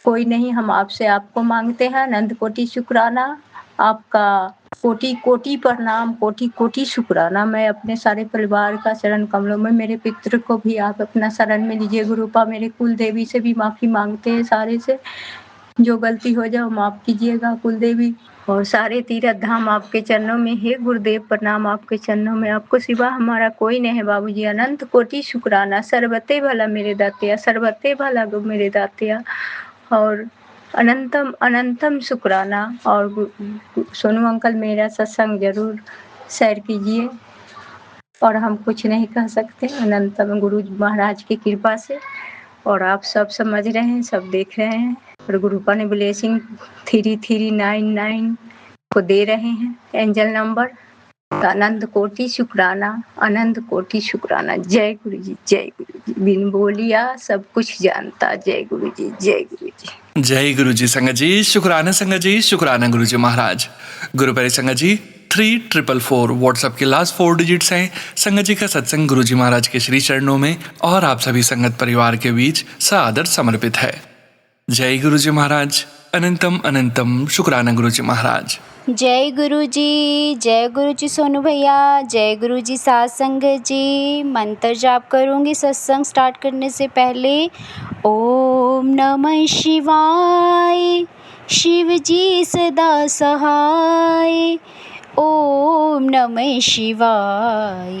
कोई नहीं, हम आपसे आपको मांगते हैं अनंत कोटि शुक्राना। आपका कोटि कोटि प्रणाम, कोटि कोटि शुक्राना। मैं अपने सारे परिवार का शरण कमलों में, मेरे पितृ को भी आप अपना शरण में लीजिए गुरुपा। मेरे कुल देवी से भी माफ़ी मांगते हैं, सारे से जो गलती हो जाए माफ़ कीजिएगा कुल देवी। और सारे तीर्थ धाम आपके चरणों में है गुरुदेव, प्रणाम आपके चरणों में। आपको सिवा हमारा कोई नहीं है बाबूजी। अनंत कोटि शुक्राना। सर्वते भला मेरे दातिया, सर्वते भला मेरे दातिया। और अनंतम अनंतम शुक्राना। और सोनू अंकल मेरा सत्संग जरूर शेयर कीजिए। और हम कुछ नहीं कह सकते, अनंतम गुरु महाराज की कृपा से। और आप सब समझ रहे हैं, सब देख रहे हैं। और गुरुपा ने ब्लेसिंग 3399 को दे रहे हैं एंजल नंबर। तो अनंत कोटि शुक्राना, अनंत कोटि शुक्राना। जय गुरु जी, जय गुरु जी। बिन बोलिया सब कुछ जानता। जय गुरु जी, जय गुरु जी। जय गुरु जी संगत जी, शुक्राना गुरु जी महाराज। गुरुपरी संगत जी 3444 व्हाट्सएप के लास्ट 4 डिजिट्स हैं। संगत जी का सत्संग गुरु जी महाराज के श्री चरणों में और आप सभी संगत परिवार के बीच सादर समर्पित है। जय गुरु जी महाराज। अनंतम अनंतम शुक्राना गुरु जी महाराज। जय गुरु जी सोनू भैया, जय गुरु जी साथ संगत जी। मंत्र जाप करूँगी सत्संग स्टार्ट करने से पहले। ओम नमः शिवाय, शिव जी सदा सहाय। ओम नमः शिवाय,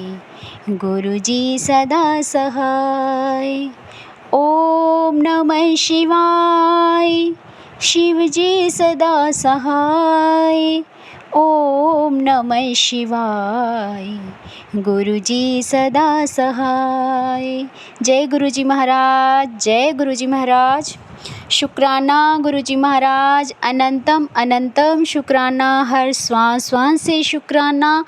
गुरु जी सदा सहाय। ओम नमः शिवाय, शिव जी सदा सहाय। ओम नमः शिवाय, गुरु जी सदा सहाय। जय गुरु जी महाराज, जय गुरु जी महाराज। शुक्राना गुरु जी महाराज, अनंतम अनंतम शुक्राना। हर श्वास श्वास से शुक्राना,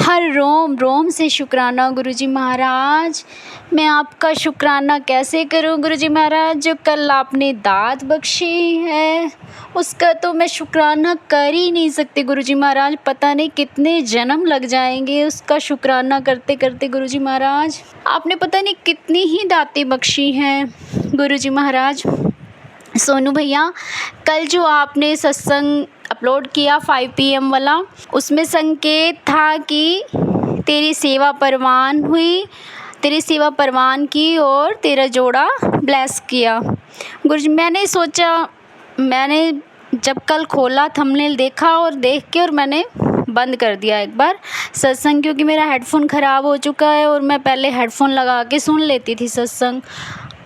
हर रोम रोम से शुक्राना गुरु जी महाराज। मैं आपका शुक्राना कैसे करूं गुरु जी महाराज? जो कल आपने दात बख्शी है उसका तो मैं शुक्राना कर ही नहीं सकती गुरु जी महाराज। पता नहीं कितने जन्म लग जाएंगे उसका शुक्राना करते करते गुरु जी महाराज। आपने पता नहीं कितनी ही दातें बख्शी हैं गुरु जी महाराज। सोनू भैया, कल जो आपने सत्संग अपलोड किया 5 PM वाला, उसमें संकेत था कि तेरी सेवा परवान हुई, तेरी सेवा परवान की और तेरा जोड़ा ब्लेस किया। गुरुजी मैंने सोचा, मैंने जब कल खोला थंबनेल देखा और देख के और मैंने बंद कर दिया एक बार सत्संग, क्योंकि मेरा हेडफोन ख़राब हो चुका है और मैं पहले हेडफोन लगा के सुन लेती थी सत्संग।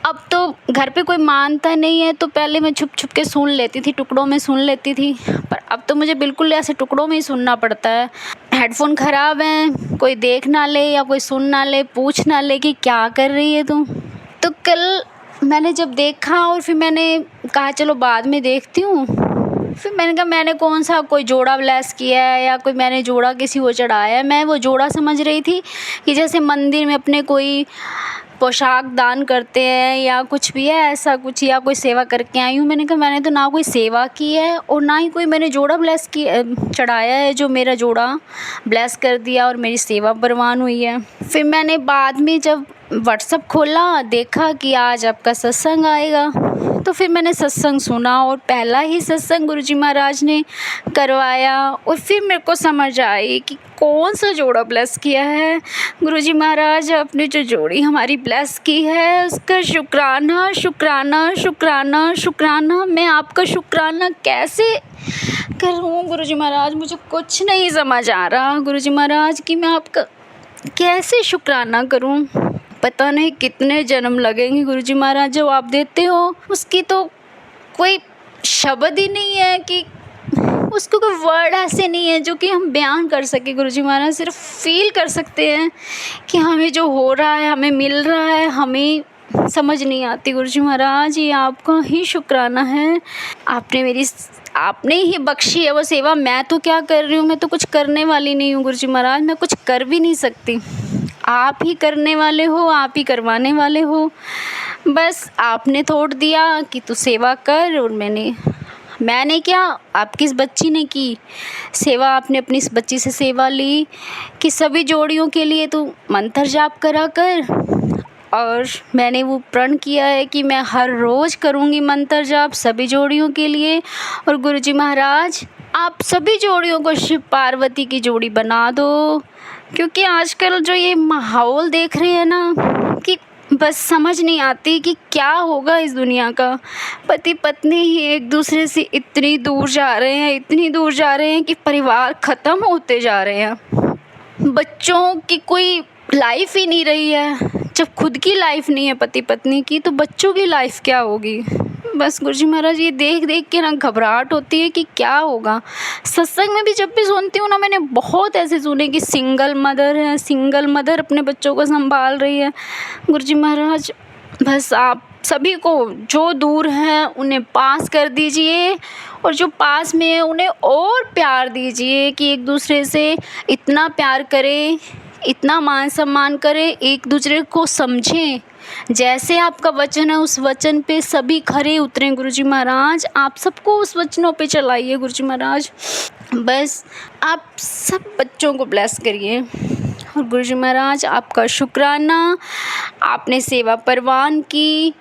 अब तो घर पे कोई मानता नहीं है तो पहले मैं छुप छुप के सुन लेती थी, टुकड़ों में सुन लेती थी, पर अब तो मुझे बिल्कुल ऐसे टुकड़ों में ही सुनना पड़ता है। हेडफोन ख़राब हैं, कोई देख ना ले या कोई सुन ना ले, पूछ ना ले कि क्या कर रही है तुम। तो कल मैंने जब देखा और फिर मैंने कहा चलो बाद में देखती हूँ, फिर मैंने कहा मैंने कौन सा कोई जोड़ा ब्लेस किया है या कोई मैंने जोड़ा किसी को चढ़ाया है। मैं वो जोड़ा समझ रही थी कि जैसे मंदिर में अपने कोई पोशाक दान करते हैं या कुछ भी है ऐसा कुछ, या कोई सेवा करके आई हूँ। मैंने कहा मैंने तो ना कोई सेवा की है और ना ही कोई मैंने जोड़ा ब्लेस किया चढ़ाया है जो मेरा जोड़ा ब्लेस कर दिया और मेरी सेवा परवान हुई है। फिर मैंने बाद में जब व्हाट्सएप खोला देखा कि आज आपका सत्संग आएगा, तो फिर मैंने सत्संग सुना और पहला ही सत्संग गुरुजी महाराज ने करवाया और फिर मेरे को समझ आई कि कौन सा जोड़ा ब्लेस किया है गुरुजी महाराज। आपने जो जोड़ी हमारी ब्लेस की है उसका शुक्राना शुक्राना शुक्राना शुक्राना। मैं आपका शुक्राना कैसे करूँ गुरुजी महाराज? मुझे कुछ नहीं समझ आ रहा गुरुजी महाराज कि मैं आपका कैसे शुक्राना करूँ। पता नहीं कितने जन्म लगेंगे गुरुजी महाराज जो आप देते हो, उसकी तो कोई शब्द ही नहीं है कि उसको कोई वर्ड ऐसे नहीं है जो कि हम बयान कर सके गुरुजी महाराज। सिर्फ फील कर सकते हैं कि हमें जो हो रहा है, हमें मिल रहा है, हमें समझ नहीं आती गुरुजी महाराज। ये आपका ही शुक्राना है, आपने ही बख्शी है वो सेवा। मैं तो क्या कर रही हूँ, मैं तो कुछ करने वाली नहीं हूँ गुरुजी महाराज, मैं कुछ कर भी नहीं सकती। आप ही करने वाले हो, आप ही करवाने वाले हो। बस आपने थोड़ दिया कि तू सेवा कर, और मैंने क्या, आपकी इस बच्ची ने की सेवा। आपने अपनी इस बच्ची से सेवा ली कि सभी जोड़ियों के लिए तू मंत्र जाप करा कर, और मैंने वो प्रण किया है कि मैं हर रोज़ करूँगी मंत्र जाप सभी जोड़ियों के लिए। और गुरुजी महाराज आप सभी जोड़ियों को शिव पार्वती की जोड़ी बना दो, क्योंकि आजकल जो ये माहौल देख रहे हैं ना, कि बस समझ नहीं आती कि क्या होगा इस दुनिया का। पति पत्नी ही एक दूसरे से इतनी दूर जा रहे हैं, इतनी दूर जा रहे हैं कि परिवार ख़त्म होते जा रहे हैं। बच्चों की कोई लाइफ ही नहीं रही है। जब खुद की लाइफ नहीं है पति पत्नी की, तो बच्चों की लाइफ क्या होगी। बस गुरुजी महाराज ये देख देख के ना घबराहट होती है कि क्या होगा। सत्संग में भी जब भी सुनती हूँ ना, मैंने बहुत ऐसे सुने कि सिंगल मदर अपने बच्चों को संभाल रही है। गुरुजी महाराज बस आप सभी को जो दूर हैं उन्हें पास कर दीजिए, और जो पास में है उन्हें और प्यार दीजिए कि एक दूसरे से इतना प्यार करें, इतना मान सम्मान करें, एक दूसरे को समझें। जैसे आपका वचन है उस वचन पे सभी खरे उतरें गुरुजी महाराज। आप सबको उस वचनों पे चलाइए गुरुजी महाराज। बस आप सब बच्चों को ब्लेस करिए। और गुरुजी महाराज आपका शुक्राना, आपने सेवा परवान की,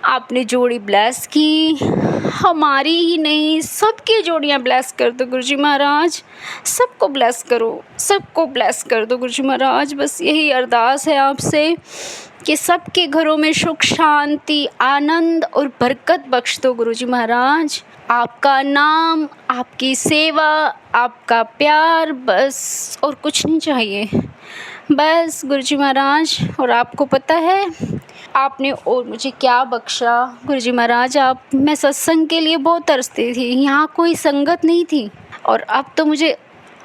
आपने जोड़ी ब्लेस की, हमारी ही नहीं सबकी जोड़ियाँ ब्लेस कर दो गुरुजी महाराज। सबको ब्लेस करो, सबको ब्लेस कर दो गुरुजी महाराज। बस यही अरदास है आपसे कि सबके घरों में सुख शांति आनंद और बरकत बख्श दो गुरुजी महाराज। आपका नाम, आपकी सेवा, आपका प्यार, बस और कुछ नहीं चाहिए। बस गुरुजी महाराज, और आपको पता है आपने और मुझे क्या बख्शा गुरुजी महाराज। मैं सत्संग के लिए बहुत तरसती थी, यहाँ कोई संगत नहीं थी, और अब तो मुझे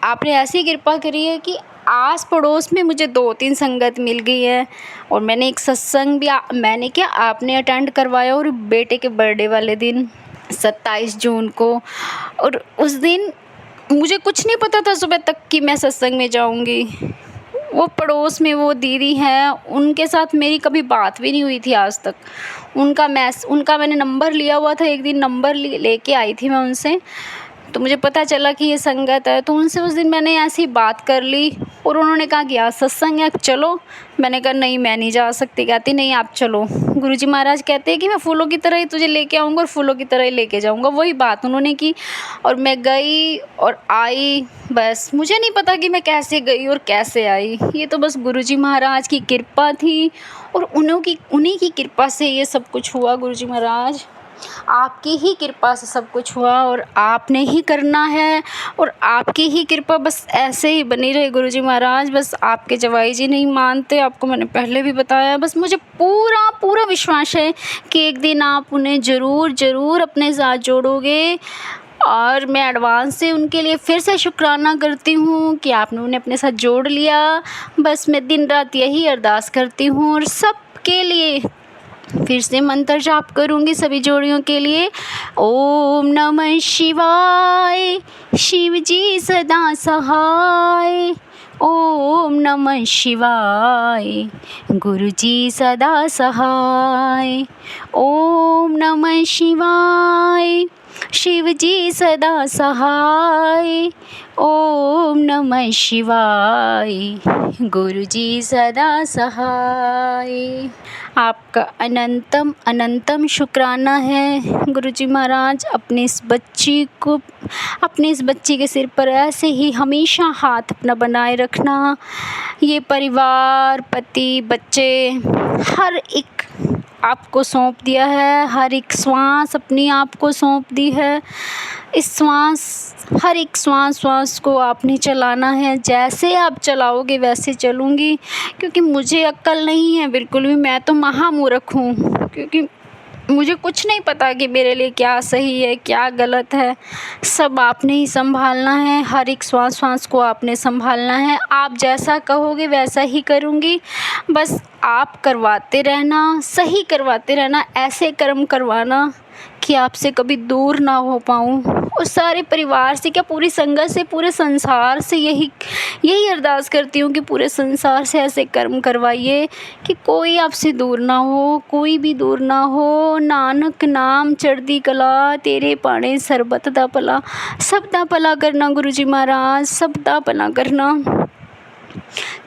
आपने ऐसी कृपा करी है कि आस पड़ोस में मुझे 2-3 संगत मिल गई है। और मैंने एक सत्संग भी आपने अटेंड करवाया, और बेटे के बर्थडे वाले दिन 27 जून को। और उस दिन मुझे कुछ नहीं पता था सुबह तक कि मैं सत्संग में जाऊंगी। वो पड़ोस में वो दीदी हैं, उनके साथ मेरी कभी बात भी नहीं हुई थी आज तक। उनका मैंने नंबर लिया हुआ था, एक दिन नंबर लेके आई थी मैं उनसे, तो मुझे पता चला कि ये संगत है। तो उनसे उस दिन मैंने ऐसी बात कर ली, और उन्होंने कहा कि आज सत्संग है चलो। मैंने कहा नहीं मैं नहीं जा सकती। कहती नहीं आप चलो। गुरुजी महाराज कहते हैं कि मैं फूलों की तरह ही तुझे लेके आऊँगा और फूलों की तरह ही लेके जाऊँगा। वही बात उन्होंने की, और मैं गई और आई। बस मुझे नहीं पता कि मैं कैसे गई और कैसे आई, ये तो बस गुरुजी महाराज की कृपा थी, और उन्हीं की कृपा से ये सब कुछ हुआ गुरुजी महाराज। आपकी ही कृपा से सब कुछ हुआ, और आपने ही करना है, और आपकी ही कृपा बस ऐसे ही बनी रहे गुरुजी महाराज। बस आपके जवाई जी नहीं मानते, आपको मैंने पहले भी बताया। बस मुझे पूरा विश्वास है कि एक दिन आप उन्हें ज़रूर अपने साथ जोड़ोगे, और मैं एडवांस से उनके लिए फिर से शुक्राना करती हूँ कि आपने उन्हें अपने साथ जोड़ लिया। बस मैं दिन रात यही अरदास करती हूँ, और सबके लिए फिर से मंत्र जाप करूँगी सभी जोड़ियों के लिए। ओम नमः शिवाय, शिव जी सदा सहाय। ओम नमः शिवाय, गुरु जी सदा सहाय। ओम नमः शिवाय, शिव जी सदा सहाय। ओम नमः शिवाय, गुरु जी सदा सहाय। आपका अनंतम शुक्राना है गुरुजी महाराज। अपनी इस बच्ची के सिर पर ऐसे ही हमेशा हाथ अपना बनाए रखना। ये परिवार, पति, बच्चे, हर एक आपको सौंप दिया है, हर एक श्वास अपनी आपको सौंप दी है। इस हर एक श्वास को आपने चलाना है। जैसे आप चलाओगे वैसे चलूँगी, क्योंकि मुझे अक्ल नहीं है बिल्कुल भी, मैं तो महामूर्ख हूँ, क्योंकि मुझे कुछ नहीं पता कि मेरे लिए क्या सही है क्या गलत है। सब आपने ही संभालना है, हर एक श्वास को आपने संभालना है। आप जैसा कहोगे वैसा ही करूँगी, बस आप करवाते रहना, सही करवाते रहना, ऐसे कर्म करवाना कि आपसे कभी दूर ना हो पाऊँ। और सारे परिवार से, क्या पूरी संगत से, पूरे संसार से यही अरदास करती हूँ कि पूरे संसार से ऐसे कर्म करवाइए कि कोई आपसे दूर ना हो, कोई भी दूर ना हो। नानक नाम चढ़दी कला, तेरे पाने सरबत दा भला। सब दा भला करना गुरु जी महाराज, सब दा भला करना।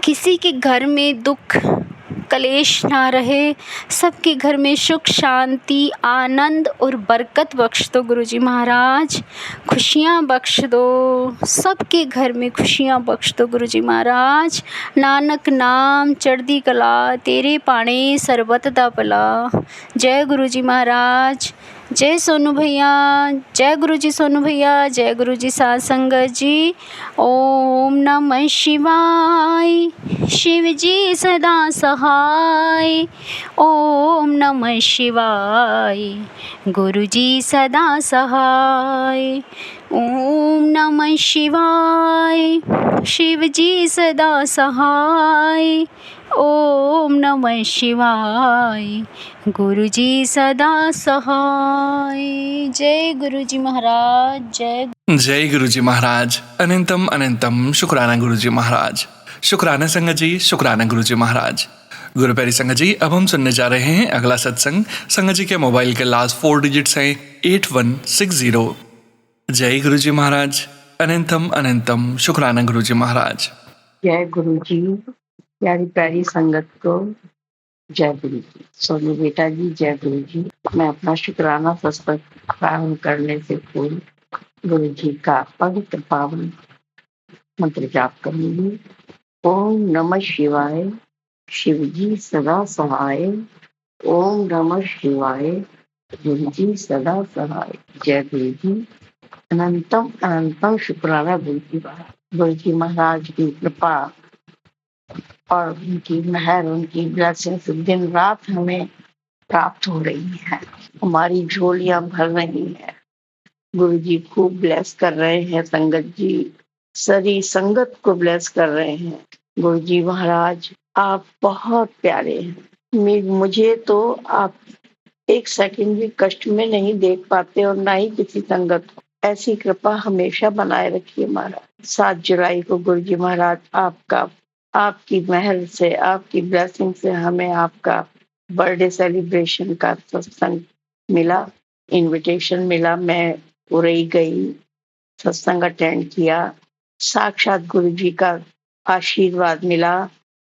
किसी के घर में दुख कलेश ना रहे, सबके घर में सुख शांति आनंद और बरकत बख्श दो गुरु जी महाराज। खुशियाँ बख्श दो, सबके घर में खुशियाँ बख्श दो गुरु जी महाराज। नानक नाम चढ़दी कला, तेरे पाने सरबत दा भला। जय गुरु जी महाराज, जय सोनू भैया, जय गुरु जी सोनू भैया, जय गुरु जी साध संगत जी। ओम नमः शिवाय, शिव जी सदा सहाय। ओम नमः शिवाय, गुरु जी सदा सहाय। ओम नमः शिवाय, शिव जी सदा सहाय। ओम नमः शिवाय, गुरु जी सदा सहाय। जय गुरु जी महाराज, जय गुरु जी महाराज। अनंतम अनंतम शुक्राना गुरु जी महाराज। शुक्राना संगत जी, शुक्राना गुरु जी महाराज। गुरु प्यारी संगत जी, अब हम सुनने जा रहे हैं अगला सत्संग। संगत जी के मोबाइल के लास्ट 4 डिजिट्स हैं 8160। जय गुरु जी महाराज। अनंतम अनंतम शुक्राना गुरु जी महाराज। जय गुरु जी, प्यारी प्यारी संगत को जय गुरु जी। सोनू बेटा जी, जय गुरु जी। मैं अपना शुक्राना सत्संग प्रारंभ करने से पूर्व गुरु जी का पवित्र पावन मंत्र जाप करूंगी। ओम नमः शिवाय, शिव जी सदा सहाय। ओम नमः शिवाय, गुरु जी सदा सहाय। जय गुरु जी। अनंतम अनंतम शुक्राना गुरु जी महाराज। गुरु जी महाराज की कृपा और उनकी मेहर, उनकी ब्लेसिंग्स दिन रात हमें प्राप्त हो रही है। हमारी झोलियां भर रही है। गुरु जी खूब ब्लेस कर रहे हैं। संगत जी सारी संगत को ब्लेस कर रहे हैं। गुरु जी महाराज आप बहुत प्यारे हैं। मुझे तो आप एक सेकंड भी कष्ट में नहीं देख पाते और ना ही किसी संगत को। ऐसी कृपा हमेशा बनाए रखिए महाराज। 7 जुलाई को गुरु जी महाराज आपकी महर से, आपकी ब्लेसिंग से हमें आपका बर्थडे सेलिब्रेशन का सत्संग मिला, इनविटेशन मिला। मैं उरई गई, सत्संग अटेंड किया। साक्षात गुरु जी का आशीर्वाद मिला।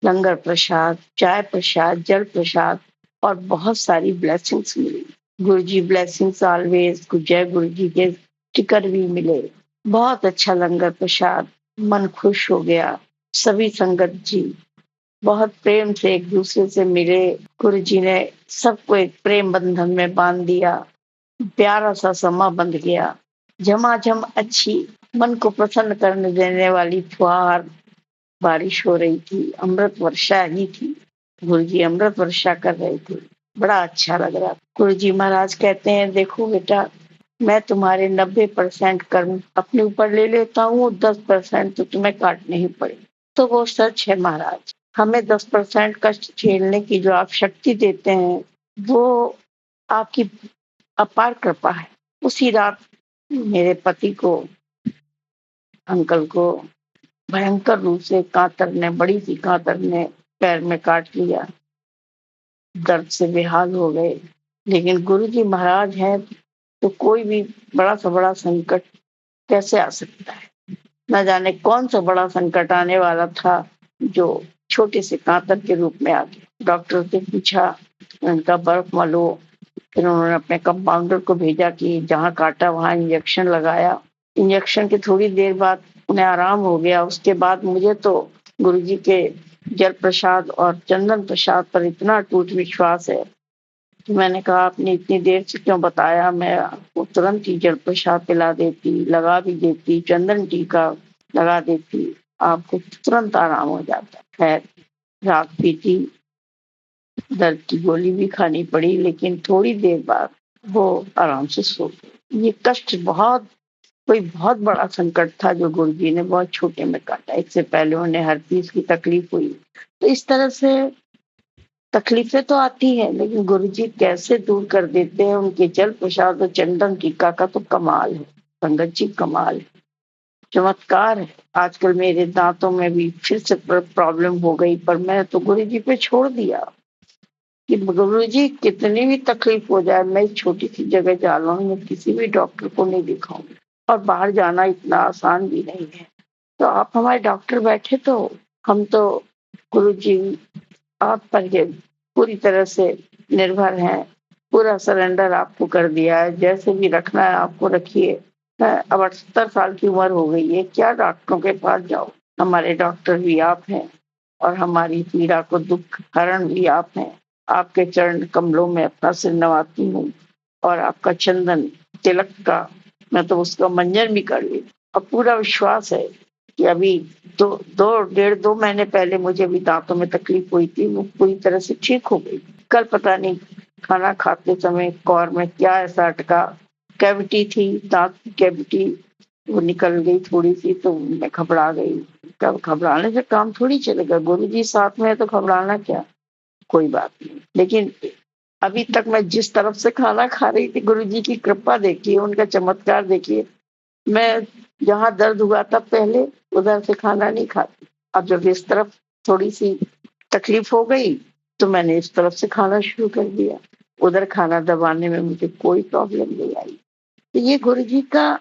लंगर प्रसाद, चाय प्रसाद, जल प्रसाद और बहुत सारी ब्लेसिंग्स मिली। गुरु जी ब्लेसिंग्स ऑलवेज। जय गुरु जी के स्टिकर भी मिले। बहुत अच्छा लंगर प्रसाद, मन खुश हो गया। सभी संगत जी बहुत प्रेम से एक दूसरे से मिले। गुरु जी ने सबको एक प्रेम बंधन में बांध दिया। प्यारा सा समा बंध गया। झमाझम अच्छी मन को प्रसन्न करने देने वाली फुहार बारिश हो रही थी। अमृत वर्षा ही थी। गुरु जी अमृत वर्षा कर रहे थे। बड़ा अच्छा लग रहा। गुरु जी महाराज कहते हैं, देखो बेटा, मैं तुम्हारे 90% कर्म अपने ऊपर ले लेता हूँ, 10% तो तुम्हें काटने ही पड़े। तो वो सच है महाराज। हमें 10% कष्ट झेलने की जो आप शक्ति देते हैं वो आपकी अपार कृपा है। उसी रात मेरे पति को, अंकल को भयंकर रूप से बड़ी सी कांतर ने पैर में काट लिया। दर्द से बेहाल हो गए। लेकिन गुरु जी महाराज हैं तो कोई भी बड़ा से बड़ा संकट कैसे आ सकता है। न जाने कौन सा बड़ा संकट आने वाला था जो छोटे से कांतर के रूप में आ गया। डॉक्टर से पूछा, उनका बर्फ मलो। फिर उन्होंने अपने कंपाउंडर को भेजा कि जहाँ काटा वहां इंजेक्शन लगाया। इंजेक्शन के थोड़ी देर बाद उन्हें आराम हो गया। उसके बाद मुझे तो गुरुजी के जल प्रसाद और चंदन प्रसाद पर इतना अटूट विश्वास है तो मैंने कहा आपने इतनी देर से क्यों बताया, मैं आपको तुरंत ही जल प्रसाद पिला देती, लगा भी देती, चंदन टीका लगा देती, आपको तुरंत आराम हो जाता। खैर रात बीती, दर्द की गोली भी खानी पड़ी, लेकिन थोड़ी देर बाद वो आराम से सो गई। ये कष्ट कोई बहुत बड़ा संकट था जो गुरुजी ने बहुत छोटे में काटा। इससे पहले उन्हें हर चीज की तकलीफ हुई। तो इस तरह से तकलीफें तो आती है, लेकिन गुरुजी कैसे दूर कर देते हैं। उनके जल प्रसाद और चंदन टीका का तो कमाल है संगत जी, कमाल है, चमत्कार है। आजकल मेरे दांतों में भी फिर से प्रॉब्लम हो गई, पर मैं तो गुरुजी पे छोड़ दिया कि गुरुजी कितनी भी तकलीफ हो जाए, मैं छोटी सी जगह जा रहा हूँ, मैं किसी भी डॉक्टर को नहीं दिखाऊंगी। और बाहर जाना इतना आसान भी नहीं है। तो आप हमारे डॉक्टर बैठे, तो हम तो गुरुजी आप पर ये पूरी तरह से निर्भर हैं। पूरा सरेंडर आपको कर दिया है, जैसे भी रखना है आपको रखिए। अब 78 साल की उम्र हो गई है, क्या डॉक्टरों के पास जाओ। हमारे डॉक्टर भी आप हैं और हमारी पीड़ा को दुख हरण भी आप हैं। आपके चरण कमलों में अपना सिर नवाती हूँ और आपका चंदन तिलक का मैं तो उसका मंजन भी कर ली। अब पूरा विश्वास है कि अभी 1.5 महीने पहले मुझे भी दांतों में तकलीफ हुई थी, वो पूरी तरह से ठीक हो गई। कल पता नहीं खाना खाते समय कौर में क्या ऐसा अटका, कैविटी थी, दांत की कैविटी, वो निकल गई थोड़ी सी, तो मैं घबरा गई। कब घबराने से काम थोड़ी चलेगा, गुरुजी साथ में है तो घबराना क्या, कोई बात नहीं। लेकिन अभी तक मैं जिस तरफ से खाना खा रही थी, गुरुजी की कृपा देखिए, उनका चमत्कार देखिए। मैं जहाँ दर्द हुआ था पहले, उधर से खाना नहीं खाती। अब जब इस तरफ थोड़ी सी तकलीफ हो गई, तो मैंने इस तरफ से खाना शुरू कर दिया। उधर खाना दबाने में मुझे कोई प्रॉब्लम नहीं आई। तो ये गुरुजी का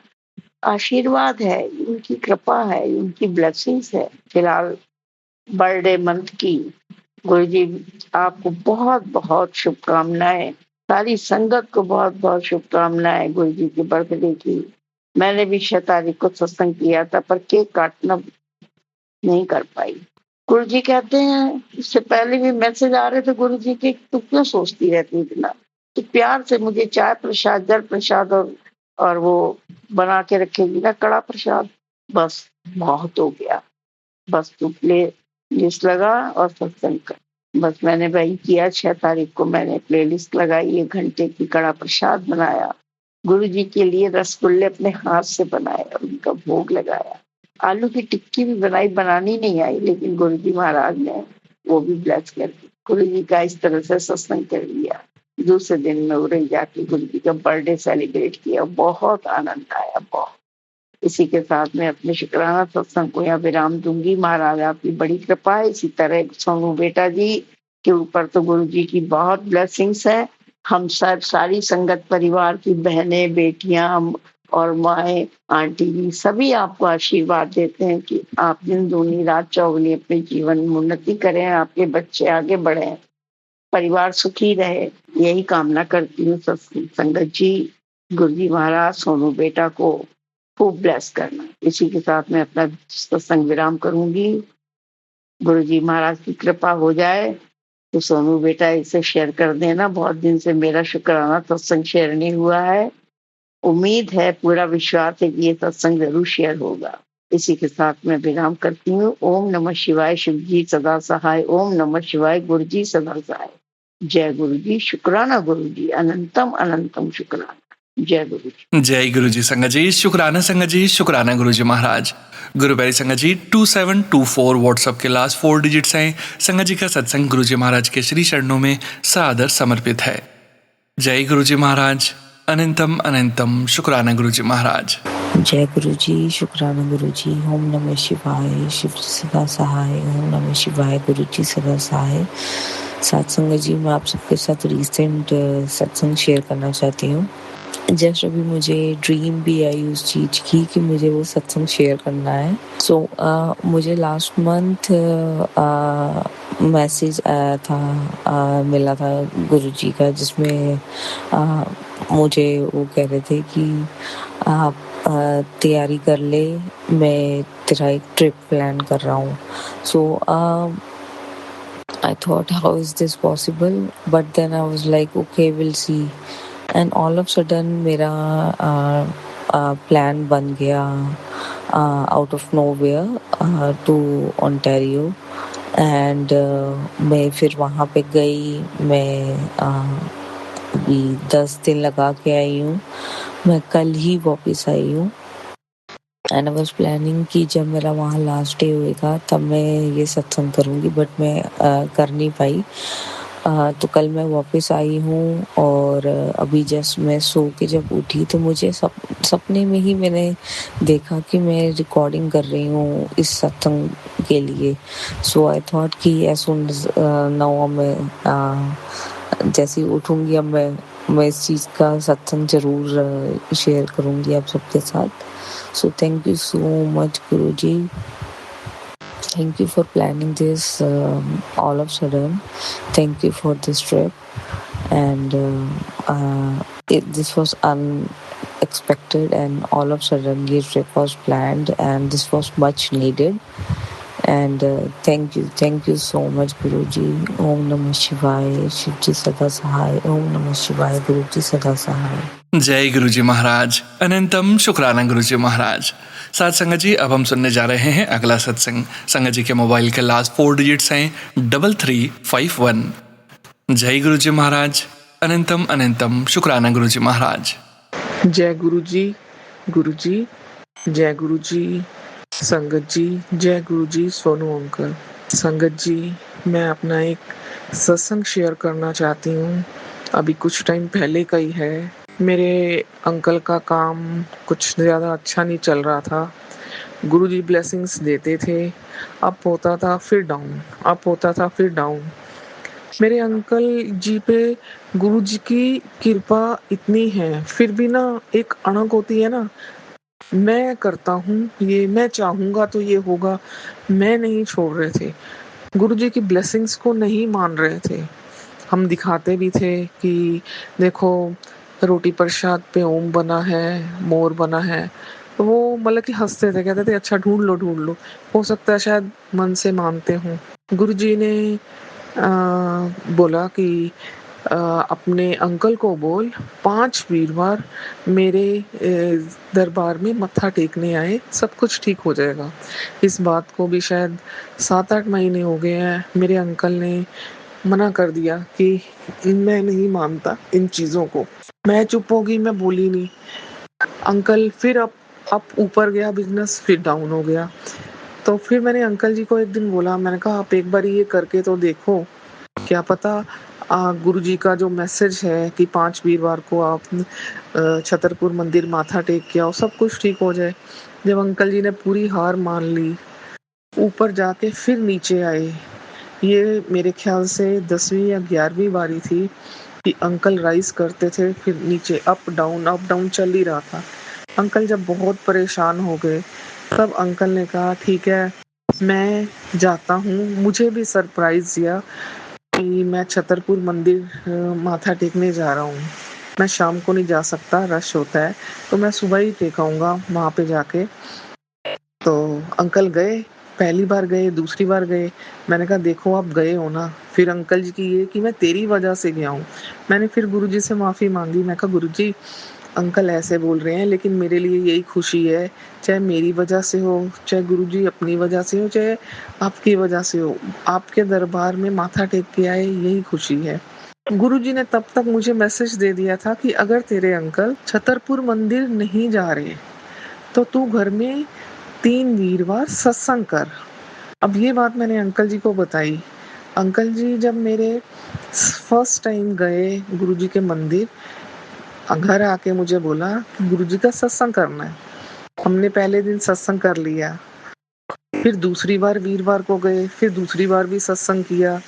आशीर्वाद है, उनकी कृपा है, उनकी ब्लेसिंग्स है। फिलहाल बर्थडे मंथ की गुरुजी आपको बहुत बहुत शुभकामनाएं, सारी संगत को बहुत बहुत शुभकामनाएं गुरुजी के बर्थडे की। मैंने भी 6 तारीख को सत्संग किया था, पर केक काटना नहीं कर पाई। गुरुजी कहते हैं, इससे पहले भी मैसेज आ रहे थे गुरुजी के, तू क्यों सोचती रहती इतना, तो प्यार से मुझे चाय प्रसाद, जल प्रसाद और वो बना के रखेगी ना कड़ा प्रसाद, बस बहुत हो गया। बस तू प्ले लिस्ट लगा और सत्संग कर। बस मैंने वही किया। 6 तारीख को मैंने प्ले लिस्ट लगाई, 1 घंटे की कड़ा प्रसाद बनाया, गुरुजी के लिए रसगुल्ले अपने हाथ से बनाए, उनका भोग लगाया। आलू की टिक्की भी बनानी नहीं आई, लेकिन गुरुजी महाराज ने वो भी ब्लेस कर दी। गुरुजी का इस तरह से सत्संग कर लिया। दूसरे दिन में उड़े जाके गुरुजी का बर्थडे सेलिब्रेट किया, बहुत आनंद आया, बहुत। इसी के साथ में अपने शुक्राना सत्संग को यहाँ विराम दूंगी। महाराज आपकी बड़ी कृपा है। इसी तरह सोनू बेटा जी के ऊपर तो गुरुजी की बहुत ब्लेसिंग्स है। हम सब सारी संगत परिवार की बहनें, बेटियां और माएँ, आंटी जी सभी आपको आशीर्वाद देते हैं कि आप दिन दूनी रात चौगुनी अपने जीवन में उन्नति करें, आपके बच्चे आगे बढ़े, परिवार सुखी रहे, यही कामना करती हूँ। संगत जी, गुरुजी महाराज सोनू बेटा को खूब ब्लेस करना। इसी के साथ मैं अपना सत्संग विराम करूंगी। गुरुजी महाराज की कृपा हो जाए तो सोनू बेटा इसे शेयर कर देना। बहुत दिन से मेरा शुक्राना सत्संग शेयर नहीं हुआ है। उम्मीद है, पूरा विश्वास है कि ये सत्संग जरूर शेयर होगा। इसी के साथ मैं विराम करती हूँ। ओम नमः शिवाय, शिव जी सदा सहाय। ओम नमः शिवाय, गुरु जी सदा सहाय। जय गुरु जी, शुक्राना गुरु जी, अनंतम अनंतम शुक्राना। जय गुरु जी। जय गुरु जी संगत जी, शुक्राना संगत जी, शुक्राना गुरु जी महाराज। गुरु प्यारी संगत जी, 2724 व्हाट्सएप के लास्ट 4 डिजिट्स हैं। संगत जी का सत्संग गुरु जी महाराज के श्री चरणों में सादर समर्पित है। जय गुरु जी महाराज, अनंतम अनंतम शुक्राना गुरु जी महाराज। जय गुरु जी, शुक्राना गुरु जी। ओम नमः शिवाय, शिव जी सदा सहाय। ओम नमः शिवाय, गुरु जी सदा सहाय। सत्संग जी, मैं आप सबके साथ रिसेंट सत्संग शेयर करना चाहती हूँ। जस्ट अभी मुझे ड्रीम भी आई उस चीज़ की कि मुझे वो सत्संग शेयर करना है। मुझे लास्ट मंथ मैसेज आया था, मिला था गुरुजी का, जिसमें मुझे वो कह रहे थे कि आप तैयारी कर ले, मैं तेरा एक ट्रिप प्लान कर रहा हूँ। I thought, how is this possible? But then I was like, okay, we'll see. And all of a sudden मेरा plan बन गया out of nowhere to Ontario. And मैं फिर वहाँ पे गई. मैं अभी 10 दिन लगा के आई हूँ. मैं कल ही वापस आई हूँ. एंड आई वॉज प्लानिंग कि जब मेरा वहाँ लास्ट डे होएगा तब मैं ये सत्संग करूँगी, बट मैं कर नहीं पाई. तो कल मैं वापस आई हूँ और अभी जस्ट मैं सो के जब उठी तो मुझे सपने में ही मैंने देखा कि मैं रिकॉर्डिंग कर रही हूँ इस सत्संग के लिए. सो आई थॉट कि एज सुन नाउ मैं जैसे ही उठूँगी अब मैं इस चीज़ का सत्संग ज़रूर शेयर करूँगी आप सबके साथ. So thank you so much, Guruji. Thank you for planning this all of a sudden. Thank you for this trip. And this was unexpected, and all of a sudden this trip was planned, and this was much needed. And thank you so much, Guruji. Om Namah Shivaya, Shivji Sada Sahay. Om Namah Shivaya, Guruji Sada Sahay. जय गुरुजी महाराज. अनंतम शुक्राना गुरुजी महाराज. साथ संगत जी, अब हम सुनने जा रहे हैं अगला सत्संग. संगत जी के मोबाइल के लास्ट 4 डिजिट्स हैं 3351. जय गुरुजी महाराज. अनंतम अनंतम शुक्राना गुरुजी महाराज. जय गुरुजी. गुरुजी जय गुरुजी. संगत जी जय गुरुजी. सोनू अंकल. संगत जी, मैं अपना एक सत्संग शेयर करना चाहती हूँ. अभी कुछ टाइम पहले का ही है. मेरे अंकल का काम कुछ ज़्यादा अच्छा नहीं चल रहा था. गुरुजी ब्लेसिंग्स देते थे, अप होता था फिर डाउन, अप होता था फिर डाउन. मेरे अंकल जी पे गुरुजी की कृपा इतनी है, फिर भी ना एक अणक होती है ना, मैं करता हूँ ये, मैं चाहूँगा तो ये होगा. मैं नहीं छोड़ रहे थे, गुरुजी की ब्लेसिंग्स को नहीं मान रहे थे. हम दिखाते भी थे कि देखो रोटी प्रसाद पे ओम बना है, मोर बना है. वो मतलब कि हंसते थे, कहते थे अच्छा ढूंढ लो, हो सकता है शायद मन से मानते हों. गुरुजी ने बोला कि अपने अंकल को बोल 5 वीरवार मेरे दरबार में मत्था टेकने आए, सब कुछ ठीक हो जाएगा. इस बात को भी शायद 7-8 महीने हो गए हैं. मेरे अंकल ने मना कर दिया कि मैं नहीं मानता इन चीज़ों को. मैं चुप हो गई, मैं बोली नहीं. अंकल फिर अब ऊपर गया बिजनेस, फिर डाउन हो गया. तो फिर मैंने अंकल जी को एक दिन बोला, मैंने कहा आप एक बार ये करके तो देखो, क्या पता गुरुजी का जो मैसेज है कि 5 वीरवार को आप छतरपुर मंदिर माथा टेक के आओ, सब कुछ ठीक हो जाए. जब अंकल जी ने पूरी हार मान ली, ऊपर जाके फिर नीचे आए. ये मेरे ख्याल से 10वीं या 11वीं बारी थी कि अंकल राइज करते थे, फिर नीचे अप डाउन चल ही रहा था. अंकल जब बहुत परेशान हो गए, तब अंकल ने कहा ठीक है मैं जाता हूँ. मुझे भी सरप्राइज दिया कि मैं छतरपुर मंदिर माथा टेकने जा रहा हूँ. मैं शाम को नहीं जा सकता, रश होता है, तो मैं सुबह ही टेकाऊंगा वहाँ पे जाके. तो अंकल गए, पहली बार गए, दूसरी बार गए. मैंने कहा देखो आप गए हो ना. फिर अंकल जी की ये कि मैं तेरी वजह से गया हूँ. मैंने फिर गुरुजी से माफ़ी मांगी. मैं कहा गुरुजी अंकल ऐसे बोल रहे हैं, लेकिन मेरे लिए यही खुशी है, चाहे मेरी वजह से हो, चाहे गुरुजी अपनी वजह से हो, चाहे आपकी वजह से हो, आपके दरबार में माथा टेक के आए, यही खुशी है. गुरुजी ने तब तक मुझे मैसेज दे दिया था कि अगर तेरे अंकल छतरपुर मंदिर नहीं जा रहे तो तू घर में 3 वीरवार सत्संग कर. अब ये बात मैंने अंकल जी को बताई. अंकल जी जब मेरे फर्स्ट टाइम गए गुरुजी के मंदिर, घर आके मुझे बोला कि गुरुजी का सत्संग करना है. हमने पहले दिन सत्संग कर लिया, फिर दूसरी बार वीरवार को गए, फिर दूसरी बार भी सत्संग किया,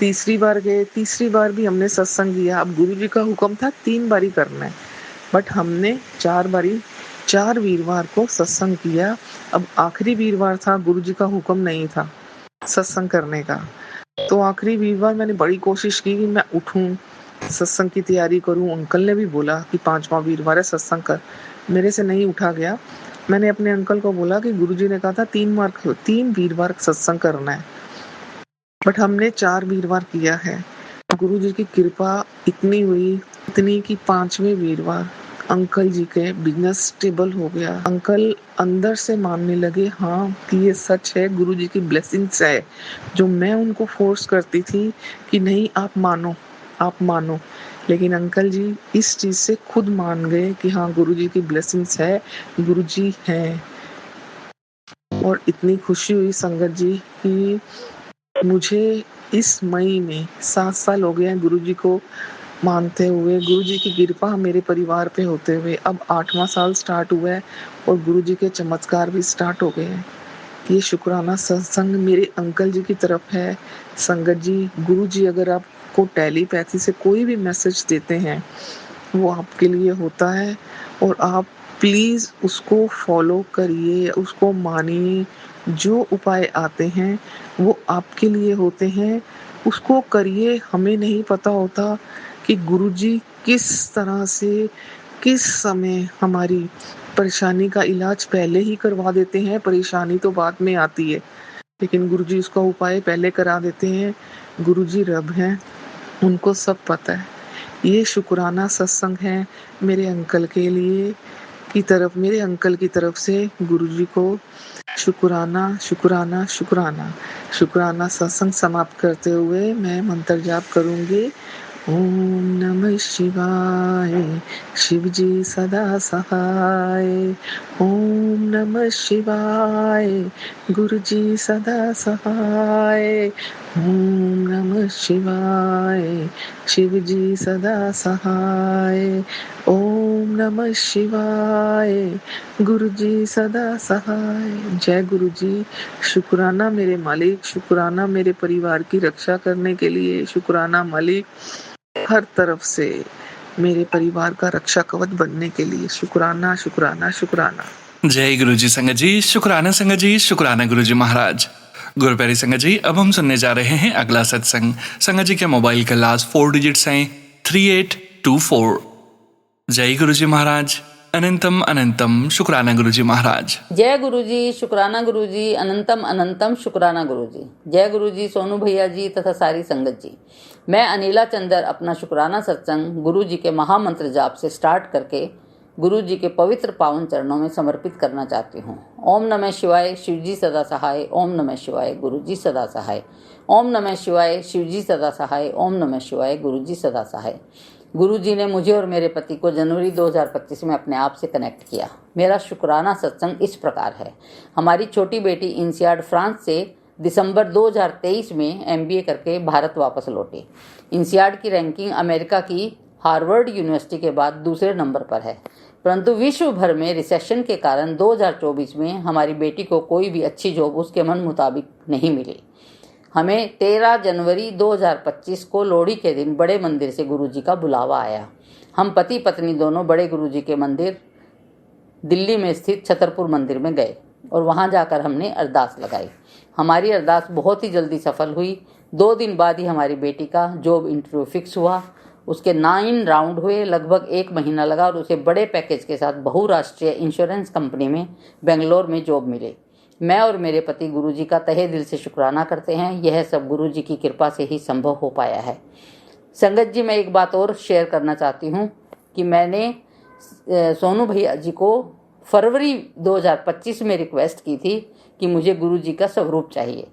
तीसरी बार गए, तीसरी बार भी हमने सत्संग किया. अब गुरुजी का हुक्म था 3 बारी करना है, बट हमने 4 वीरवार को सत्संग किया. अब आखिरी वीरवार था, गुरुजी का हुक्म नहीं था सत्संग करने का. तो आखिरी वीरवार मैंने बड़ी कोशिश की कि मैं उठूं, सत्संग की तैयारी करूं. अंकल ने भी बोला कि 5वां वीरवार है, सत्संग कर. मेरे से नहीं उठा गया. मैंने अपने अंकल को बोला कि गुरुजी ने कहा था 3 वीरवार सत्संग करना है. बट हमने 4 वीरवार किया है। गुरु जी की कृपा इतनी कि 5वें वीरवार अंकल जी के बिजनेस स्टेबल हो गया। अंकल अंदर से मानने लगे हाँ कि ये सच है, गुरु जी की ब्लेसिंग्स है। जो मैं उनको फोर्स करती थी कि नहीं आप मानो, लेकिन अंकल जी इस चीज से खुद मान गए कि हाँ गुरु जी की ब्लेसिंग्स है, गुरु जी हैं। और इतनी खुशी हुई संगत जी कि मुझे इस मई में 7 साल हो गए हैं गुरु जी को मानते हुए, गुरु जी की कृपा मेरे परिवार पे होते हुए। अब 8वां साल स्टार्ट हुआ है और गुरु जी के चमत्कार भी स्टार्ट हो गए हैं। ये शुक्राना सत्संग मेरे अंकल जी की तरफ है। संगत जी, गुरु जी अगर आपको टेलीपैथी से कोई भी मैसेज देते हैं वो आपके लिए होता है, और आप प्लीज उसको फॉलो करिए, उसको मानिए। जो उपाय आते हैं वो आपके लिए होते हैं, उसको करिए। हमें नहीं पता होता कि गुरुजी किस तरह से किस समय हमारी परेशानी का इलाज पहले ही करवा देते हैं, परेशानी तो बाद में आती है, लेकिन गुरुजी उसका उपाय पहले करा देते हैं। गुरुजी रब हैं, उनको सब पता है। ये शुक्राना सत्संग है मेरे अंकल के लिए मेरे अंकल की तरफ से गुरुजी को शुक्राना शुक्राना शुक्राना। शुक्राना सत्संग समाप्त करते हुए मैं मंत्र जाप करूंगी। ओम नमः शिवाय, शिव जी सदा सहाय। ओम नमः शिवाय, गुरु जी सदा सहाय। ओम नमः शिवाय, शिव जी सदा सहाय। ओम नमः शिवाय, गुरु जी सदा सहाय। जय गुरु जी। शुक्राना मेरे मालिक, शुक्राना मेरे परिवार की रक्षा करने के लिए, शुक्राना मालिक हर तरफ से मेरे परिवार का रक्षा कवच बनने के लिए। शुक्राना शुक्राना शुक्राना। जय गुरु जी संगत जी, शुक्राना संगत जी, शुक्राना गुरु जी महाराज। गुरु प्यारी संगत जी, अब हम सुनने जा रहे हैं अगला सत्संग। संगत जी के मोबाइल के लास्ट 4 डिजिट्स हैं 3824। जय गुरु जी महाराज, अनंतम अनंतम शुक्राना गुरु जी महाराज। जय गुरु जी, शुक्राना गुरु जी, अनंतम अनंतम शुक्राना गुरु जी। जय गुरु जी, सोनू भैया जी तथा सारी संगत जी। मैं अनिला चंदर अपना शुक्राना सत्संग गुरु जी के महामंत्र जाप से स्टार्ट करके गुरु जी के पवित्र पावन चरणों में समर्पित करना चाहती हूँ। ओम नमः शिवाय, शिव जी सदा सहाय। ओम नमः शिवाय, गुरु जी सदा सहाय। ओम नमः शिवाय, शिव जी सदा सहाय। ओम नमः शिवाय, गुरु जी सदा सहाय। गुरु जी ने मुझे और मेरे पति को जनवरी 2025 में अपने आप से कनेक्ट किया। मेरा शुक्राना सत्संग इस प्रकार है। हमारी छोटी बेटी इंसियाड फ्रांस से दिसंबर 2023 में MBA करके भारत वापस लौटी। इंसियाड की रैंकिंग अमेरिका की हार्वर्ड यूनिवर्सिटी के बाद दूसरे नंबर पर है, परंतु विश्व भर में रिसेशन के कारण 2024 में हमारी बेटी को कोई भी अच्छी जॉब उसके मन मुताबिक नहीं मिली। हमें 13 जनवरी 2025 को लोहड़ी के दिन बड़े मंदिर से गुरुजी का बुलावा आया। हम पति पत्नी दोनों बड़े गुरुजी के मंदिर दिल्ली में स्थित छतरपुर मंदिर में गए और वहां जाकर हमने अरदास लगाई। हमारी अरदास बहुत ही जल्दी सफल हुई। 2 दिन बाद ही हमारी बेटी का जॉब इंटरव्यू फिक्स हुआ। उसके 9 राउंड हुए, लगभग 1 महीना लगा और उसे बड़े पैकेज के साथ बहुराष्ट्रीय इंश्योरेंस कंपनी में बेंगलोर में जॉब मिली। मैं और मेरे पति गुरुजी का तहे दिल से शुक्राना करते हैं। यह सब गुरुजी की कृपा से ही संभव हो पाया है। संगत जी, मैं एक बात और शेयर करना चाहती हूँ कि मैंने सोनू भैया जी को फरवरी 2025 में रिक्वेस्ट की थी कि मुझे गुरुजी का स्वरूप चाहिए।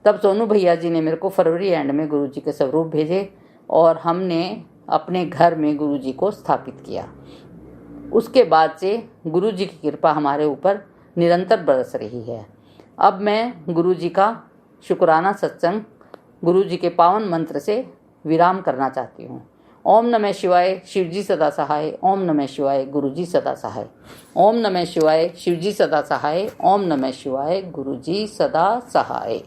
तब सोनू भैया जी ने मेरे को फरवरी एंड में गुरुजी के स्वरूप भेजे और हमने अपने घर में गुरुजी को स्थापित किया। उसके बाद से गुरुजी की कृपा हमारे ऊपर निरंतर बरस रही है। अब मैं गुरुजी का शुक्राना सत्संग गुरुजी के पावन मंत्र से विराम करना चाहती हूँ। ओम नमः शिवाय, शिवजी सदा सहाय। ओम नमः शिवाय, गुरुजी सदा सहाय। ओम नमः शिवाय, शिवजी सदा सहाय। ओम नमः शिवाय, गुरुजी सदा सहाय।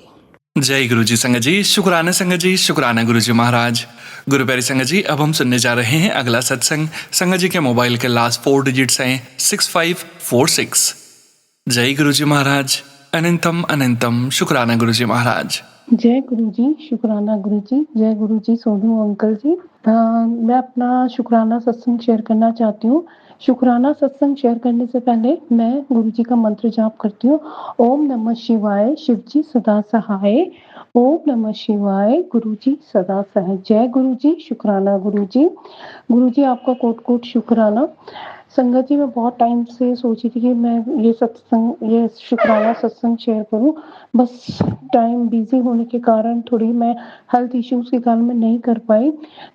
जय गुरु जी संगत जी, शुक्राना संगत जी, शुक्राना गुरु जी महाराज। गुरु प्यारी संगत जी, अब हम सुनने जा रहे हैं अगला सत्संग। संगत जी के मोबाइल के लास्ट 4 डिजिट्स हैं 6546। जय गुरु जी महाराज, अनंतम अनंतम शुक्राना गुरु जी महाराज। जय गुरु जी, शुक्राना गुरु जी। जय गुरु जी, सोनू अंकल जी। मैं अपना शुक्राना सत्संग शेयर करना चाहती हूँ। शुक्राना सत्संग शेयर करने से पहले मैं गुरु जी का मंत्र जाप करती हूँ। ओम नमः शिवाय, शिव जी सदा सहाय। ओम नमः शिवाय। गुरुजी सदा सहज। जय गुरुजी, शुक्राना गुरुजी। गुरुजी आपका कोट-कोट शुक्राना। संगत जी, मैं बहुत टाइम से सोची थी कि मैं ये शुक्राना सत्संग शेयर करूँ। बस टाइम बिज़ी होने के कारण थोड़ी मैं हेल्थ इश्यूज़ के कारण मैं नहीं कर पाई।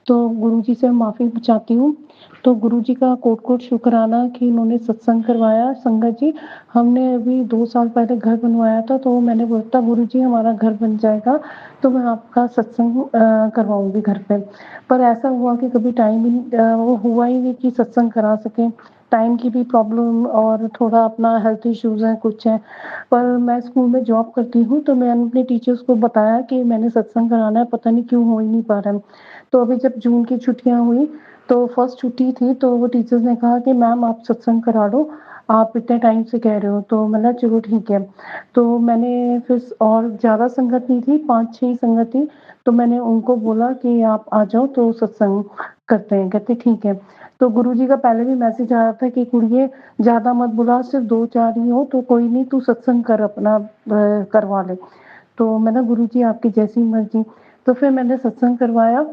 तो गुरुजी से माफ़ी चाहती हूँ। तो गुरुजी का कोट-कोट शुक्राना कि उन्होंने सत्संग करवाया। संगत जी, हमने अभी 2 साल पहले घर बनवाया था, तो मैंने बोला था गुरुजी हमारा घर बन जाएगा, तो मैं आपका सत्संग करवाऊँगी घर पे। पर ऐसा हुआ कि कभी टाइम ही वो हुआ ही नहीं कि सत्संग करा सकें। टाइम की भी प्रॉब्लम और थोड़ा अपना हेल्थ इश्यूज़ हैं, कुछ हैं। पर मैं स्कूल में जॉब करती हूँ, तो मैंने अपने टीचर्स को बताया कि मैंने सत्संग कराना है, पता नहीं क्यों हो ही नहीं पा रहा है। तो अभी जब जून की छुट्टियाँ हुई, तो फर्स्ट छुट्टी थी, तो वो टीचर्स ने कहा कि मैम आप सत्संग करा लो, आप इतने टाइम से कह रहे हो। तो मैंने कहा चलो ठीक है। तो मैंने फिर और ज़्यादा संगत नहीं थी, 5-6 ही संगत थी, तो मैंने उनको बोला कि आप आ जाओ तो सत्संग करते हैं। कहते ठीक है। तो गुरुजी का पहले भी मैसेज आया था कि कुड़िए ज़्यादा मत बुला, सिर्फ 2-4 ही हो तो कोई नहीं, तू सत्संग कर अपना करवा ले। तो मैंने गुरुजी आपकी जैसी मर्ज़ी। तो फिर मैंने सत्संग करवाया,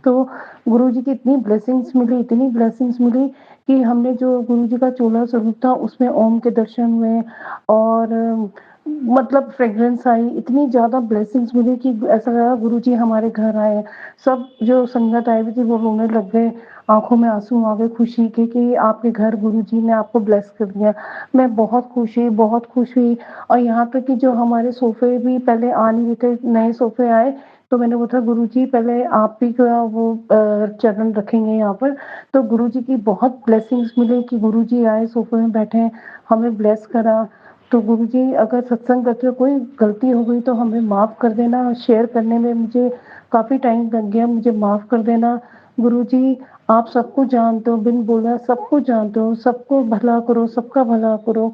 तो गुरुजी की इतनी ब्लेसिंग्स मिली कि हमने जो गुरुजी का चोला स्वरूप था उसमें ओम के दर्शन हुए और मतलब फ्रेग्रेंस आई, इतनी ज़्यादा ब्लेसिंग्स मिली कि ऐसा लगा गुरुजी हमारे घर आए हैं। सब जो संगत आई हुई थी वो रोने लग गए, आँखों में आँसू आ गए खुशी के कि आपके घर गुरुजी ने आपको ब्लेस कर दिया। मैं बहुत खुश हुई और यहाँ तक कि जो हमारे सोफ़े भी पहले आ नहीं रहे थे, नए सोफ़े आए, तो मैंने बोला गुरुजी पहले आप ही का वो चरण रखेंगे यहाँ पर। तो गुरुजी की बहुत ब्लेसिंग्स मिली कि गुरुजी आए, सोफ़े में बैठे, हमें ब्लेस करा। तो गुरुजी अगर सत्संग करते हुए कोई गलती हो गई तो हमें माफ़ कर देना। शेयर करने में मुझे काफ़ी टाइम लग गया, मुझे माफ़ कर देना। गुरुजी आप सब कुछ जानते हो, बिन बोला सब कुछ जानते हो, सबको भला करो, सबका भला करो,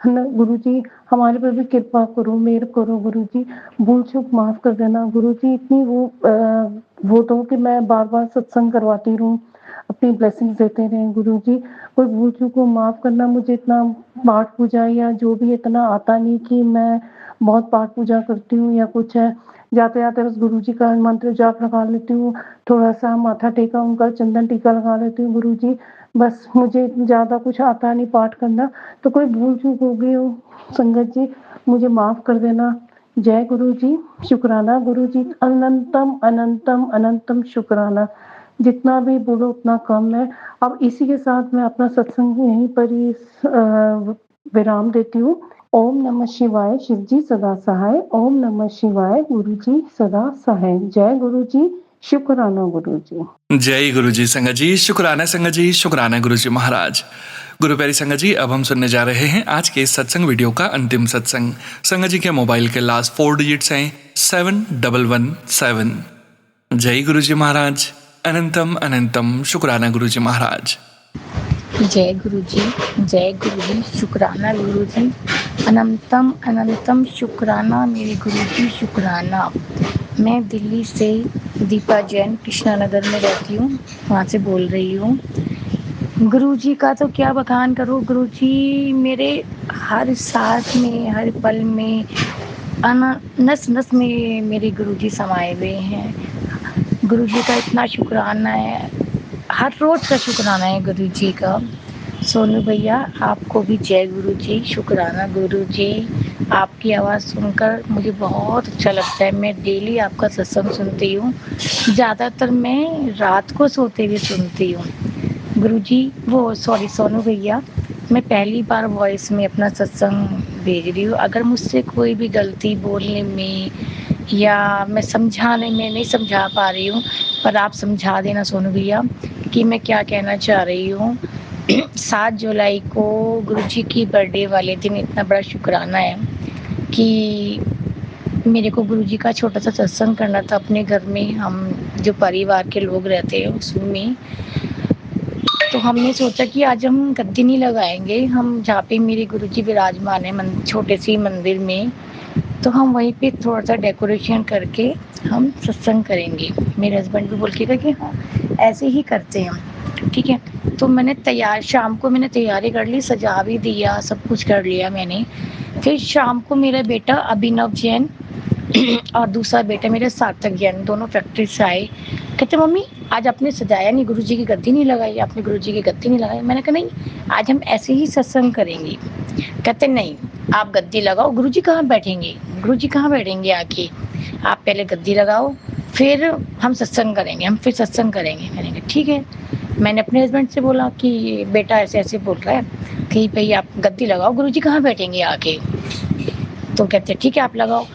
है ना? गुरुजी हमारे पे भी कृपा करो, मेहर करो गुरुजी, भूल-चूक माफ़ कर देना। गुरुजी इतनी वो तो कि मैं बार-बार सत्संग करवाती रहूँ, अपनी ब्लेसिंग्स देते रहें गुरुजी। कोई भूल-चूक को माफ़ करना, मुझे इतना पाठ पूजा या जो भी इतना आता नहीं कि मैं बहुत पाठ पूजा करती हूँ या कुछ है। जाते-जाते बस गुरुजी का मंत्र जाप लगा लेती हूँ, थोड़ा-सा माथा टेका, उनका चंदन टीका लगा लेती हूँ गुरुजी। बस मुझे ज़्यादा कुछ आता नहीं पाठ करना, तो कोई भूल-चूक हो गई हो संगत जी, मुझे माफ़ कर देना। जय गुरुजी, शुक्राना गुरुजी, अनंतम, अनंतम, अनंतम शुक्राना। जितना भी बोलो उतना कम है। अब इसी के साथ मैं अपना सत्संग यहीं पर ही विराम देती हूँ। ओम नमः शिवाय, शिव जी सदा सहाय। ओम नमः शिवाय, गुरु जी सदा सहाय। जय गुरु जी, शुक्राना गुरु जी। जय गुरु जी संगत जी, शुक्राना गुरु जी महाराज। गुरु प्यारी संगत जी, अब हम सुनने जा रहे हैं आज के इस सत्संग वीडियो का अंतिम सत्संग। संगत जी के मोबाइल के लास्ट 4 डिजिट्स हैं 7117। जय गुरु जी महाराज, अनंतम अनंतम शुक्राना गुरु जी महाराज। जय गुरु जी, शुक्राना गुरु जी, अनंतम अनंतम शुक्राना मेरे गुरु जी, शुक्राना। मैं दिल्ली से दीपा जैन कृष्णा नगर में रहती हूँ, वहाँ से बोल रही हूँ। गुरु जी का तो क्या बखान करूँ, गुरु जी मेरे हर सांस में, हर पल में, नस नस में मेरे गुरु जी समाये हुए हैं। गुरु जी का इतना शुक्राना है, हर रोज़ का शुक्राना है गुरु जी का। सोनू भैया आपको भी जय गुरु जी, शुक्राना गुरु जी। आपकी आवाज़ सुनकर मुझे बहुत अच्छा लगता है। मैं डेली आपका सत्संग सुनती हूँ, ज़्यादातर मैं रात को सोते हुए सुनती हूँ। गुरु जी सोनू भैया, मैं पहली बार वॉइस में अपना सत्संग भेज रही हूँ। अगर मुझसे कोई भी गलती बोलने में या मैं समझाने में नहीं समझा पा रही हूँ, पर आप समझा देना सोनू भैया कि मैं क्या कहना चाह रही हूँ। 7 जुलाई को गुरुजी की बर्थडे वाले दिन इतना बड़ा शुक्राना है कि मेरे को गुरुजी का छोटा सा सत्संग करना था अपने घर में। हम जो परिवार के लोग रहते हैं उसमें, तो हमने सोचा कि आज हम गद्दी नहीं लगाएंगे, हम जहाँ पे मेरे गुरुजी विराजमान है छोटे से मंदिर में, तो हम वहीं पे थोड़ा सा डेकोरेशन करके हम सत्संग करेंगे। मेरे हस्बैंड भी बोल के गए कि हाँ ऐसे ही करते हैं, ठीक है। तो शाम को मैंने तैयारी कर ली, सजा भी दिया, सब कुछ कर लिया मैंने। फिर शाम को मेरा बेटा अभिनव जैन और दूसरा बेटा मेरा सार्थक जैन, दोनों फैक्ट्री से आए। कहते मम्मी आज आपने सजाया नहीं, गुरुजी की गद्दी नहीं लगाई, आपने गुरुजी की गद्दी नहीं लगाई। मैंने कहा नहीं, आज हम ऐसे ही सत्संग करेंगे। कहते नहीं, आप गद्दी लगाओ। गुरुजी कहाँ बैठेंगे, गुरुजी कहाँ बैठेंगे आके, आप पहले गद्दी लगाओ फिर हम सत्संग करेंगे, हम फिर सत्संग करेंगे। मैंने कहा ठीक है। मैंने अपने हस्बैंड से बोला कि बेटा ऐसे ऐसे बोल रहा है कि भाई आप गद्दी लगाओ, गुरुजी कहाँ बैठेंगे आके। तो कहते ठीक है आप लगाओ।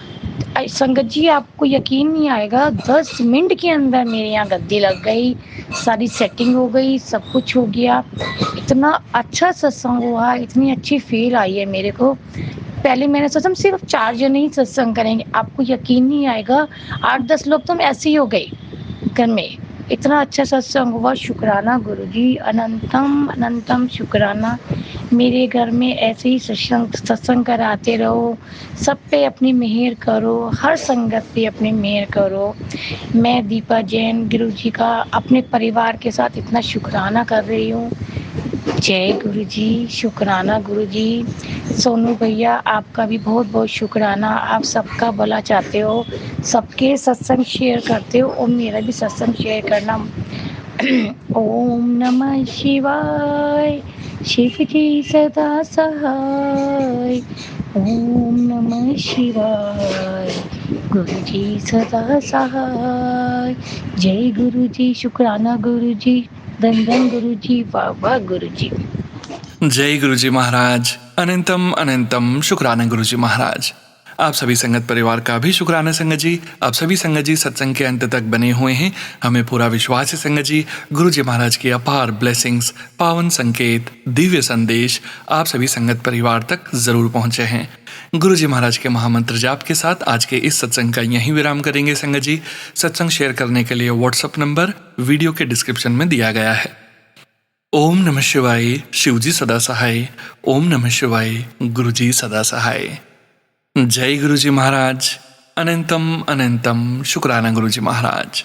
संगत जी आपको यकीन नहीं आएगा, 10 मिनट के अंदर मेरे यहाँ गद्दी लग गई, सारी सेटिंग हो गई, सब कुछ हो गया। इतना अच्छा सत्संग हुआ, इतनी अच्छी फील आई है मेरे को। पहले मैंने सोचा हम सिर्फ 4 जने ही सत्संग करेंगे, आपको यकीन नहीं आएगा 8-10 लोग तो हम ऐसे ही हो गए घर में। इतना अच्छा सत्संग हुआ। शुक्राना गुरुजी, अनंतम अनंतम शुक्राना। मेरे घर में ऐसे ही सत्संग कराते रहो, सब पे अपनी मेहर करो, हर संगत पे अपनी मेहर करो। मैं दीपा जैन गुरुजी का अपने परिवार के साथ इतना शुक्राना कर रही हूँ। जय गुरुजी, शुक्राना गुरुजी। सोनू भैया आपका भी बहुत बहुत शुक्राना, आप सबका भला चाहते हो, सबके सत्संग शेयर करते हो और मेरा भी सत्संग शेयर करना। ओम नमः शिवाय, शिव जी सदा सहाय। ओम नमः शिवाय, गुरु जी सदा सहाय। जय गुरु जी, शुक्राना गुरु जी, धन धन गुरु जी, वाह वाह गुरु जी। जय गुरुजी महाराज, अनंतम अनंतम शुक्राना गुरुजी महाराज। आप सभी संगत परिवार का भी शुक्राना संगत जी। आप सभी संगत जी सत्संग के अंत तक बने हुए हैं। हमें पूरा विश्वास है संगत जी, गुरुजी महाराज की अपार ब्लेसिंग्स, पावन संकेत, दिव्य संदेश आप सभी संगत परिवार तक जरूर पहुंचे हैं। गुरुजी महाराज के महामंत्र जाप के साथ आज के इस सत्संग का यहीं विराम करेंगे संगत जी। सत्संग शेयर करने के लिए व्हाट्सएप नंबर वीडियो के डिस्क्रिप्शन में दिया गया है। ओम नमः शिवाय, शिवजी सदा सहाय। ओम नमः शिवाय, गुरुजी सदा सहाय। जय गुरुजी महाराज, अनंतम अनंतम शुक्राना गुरुजी महाराज।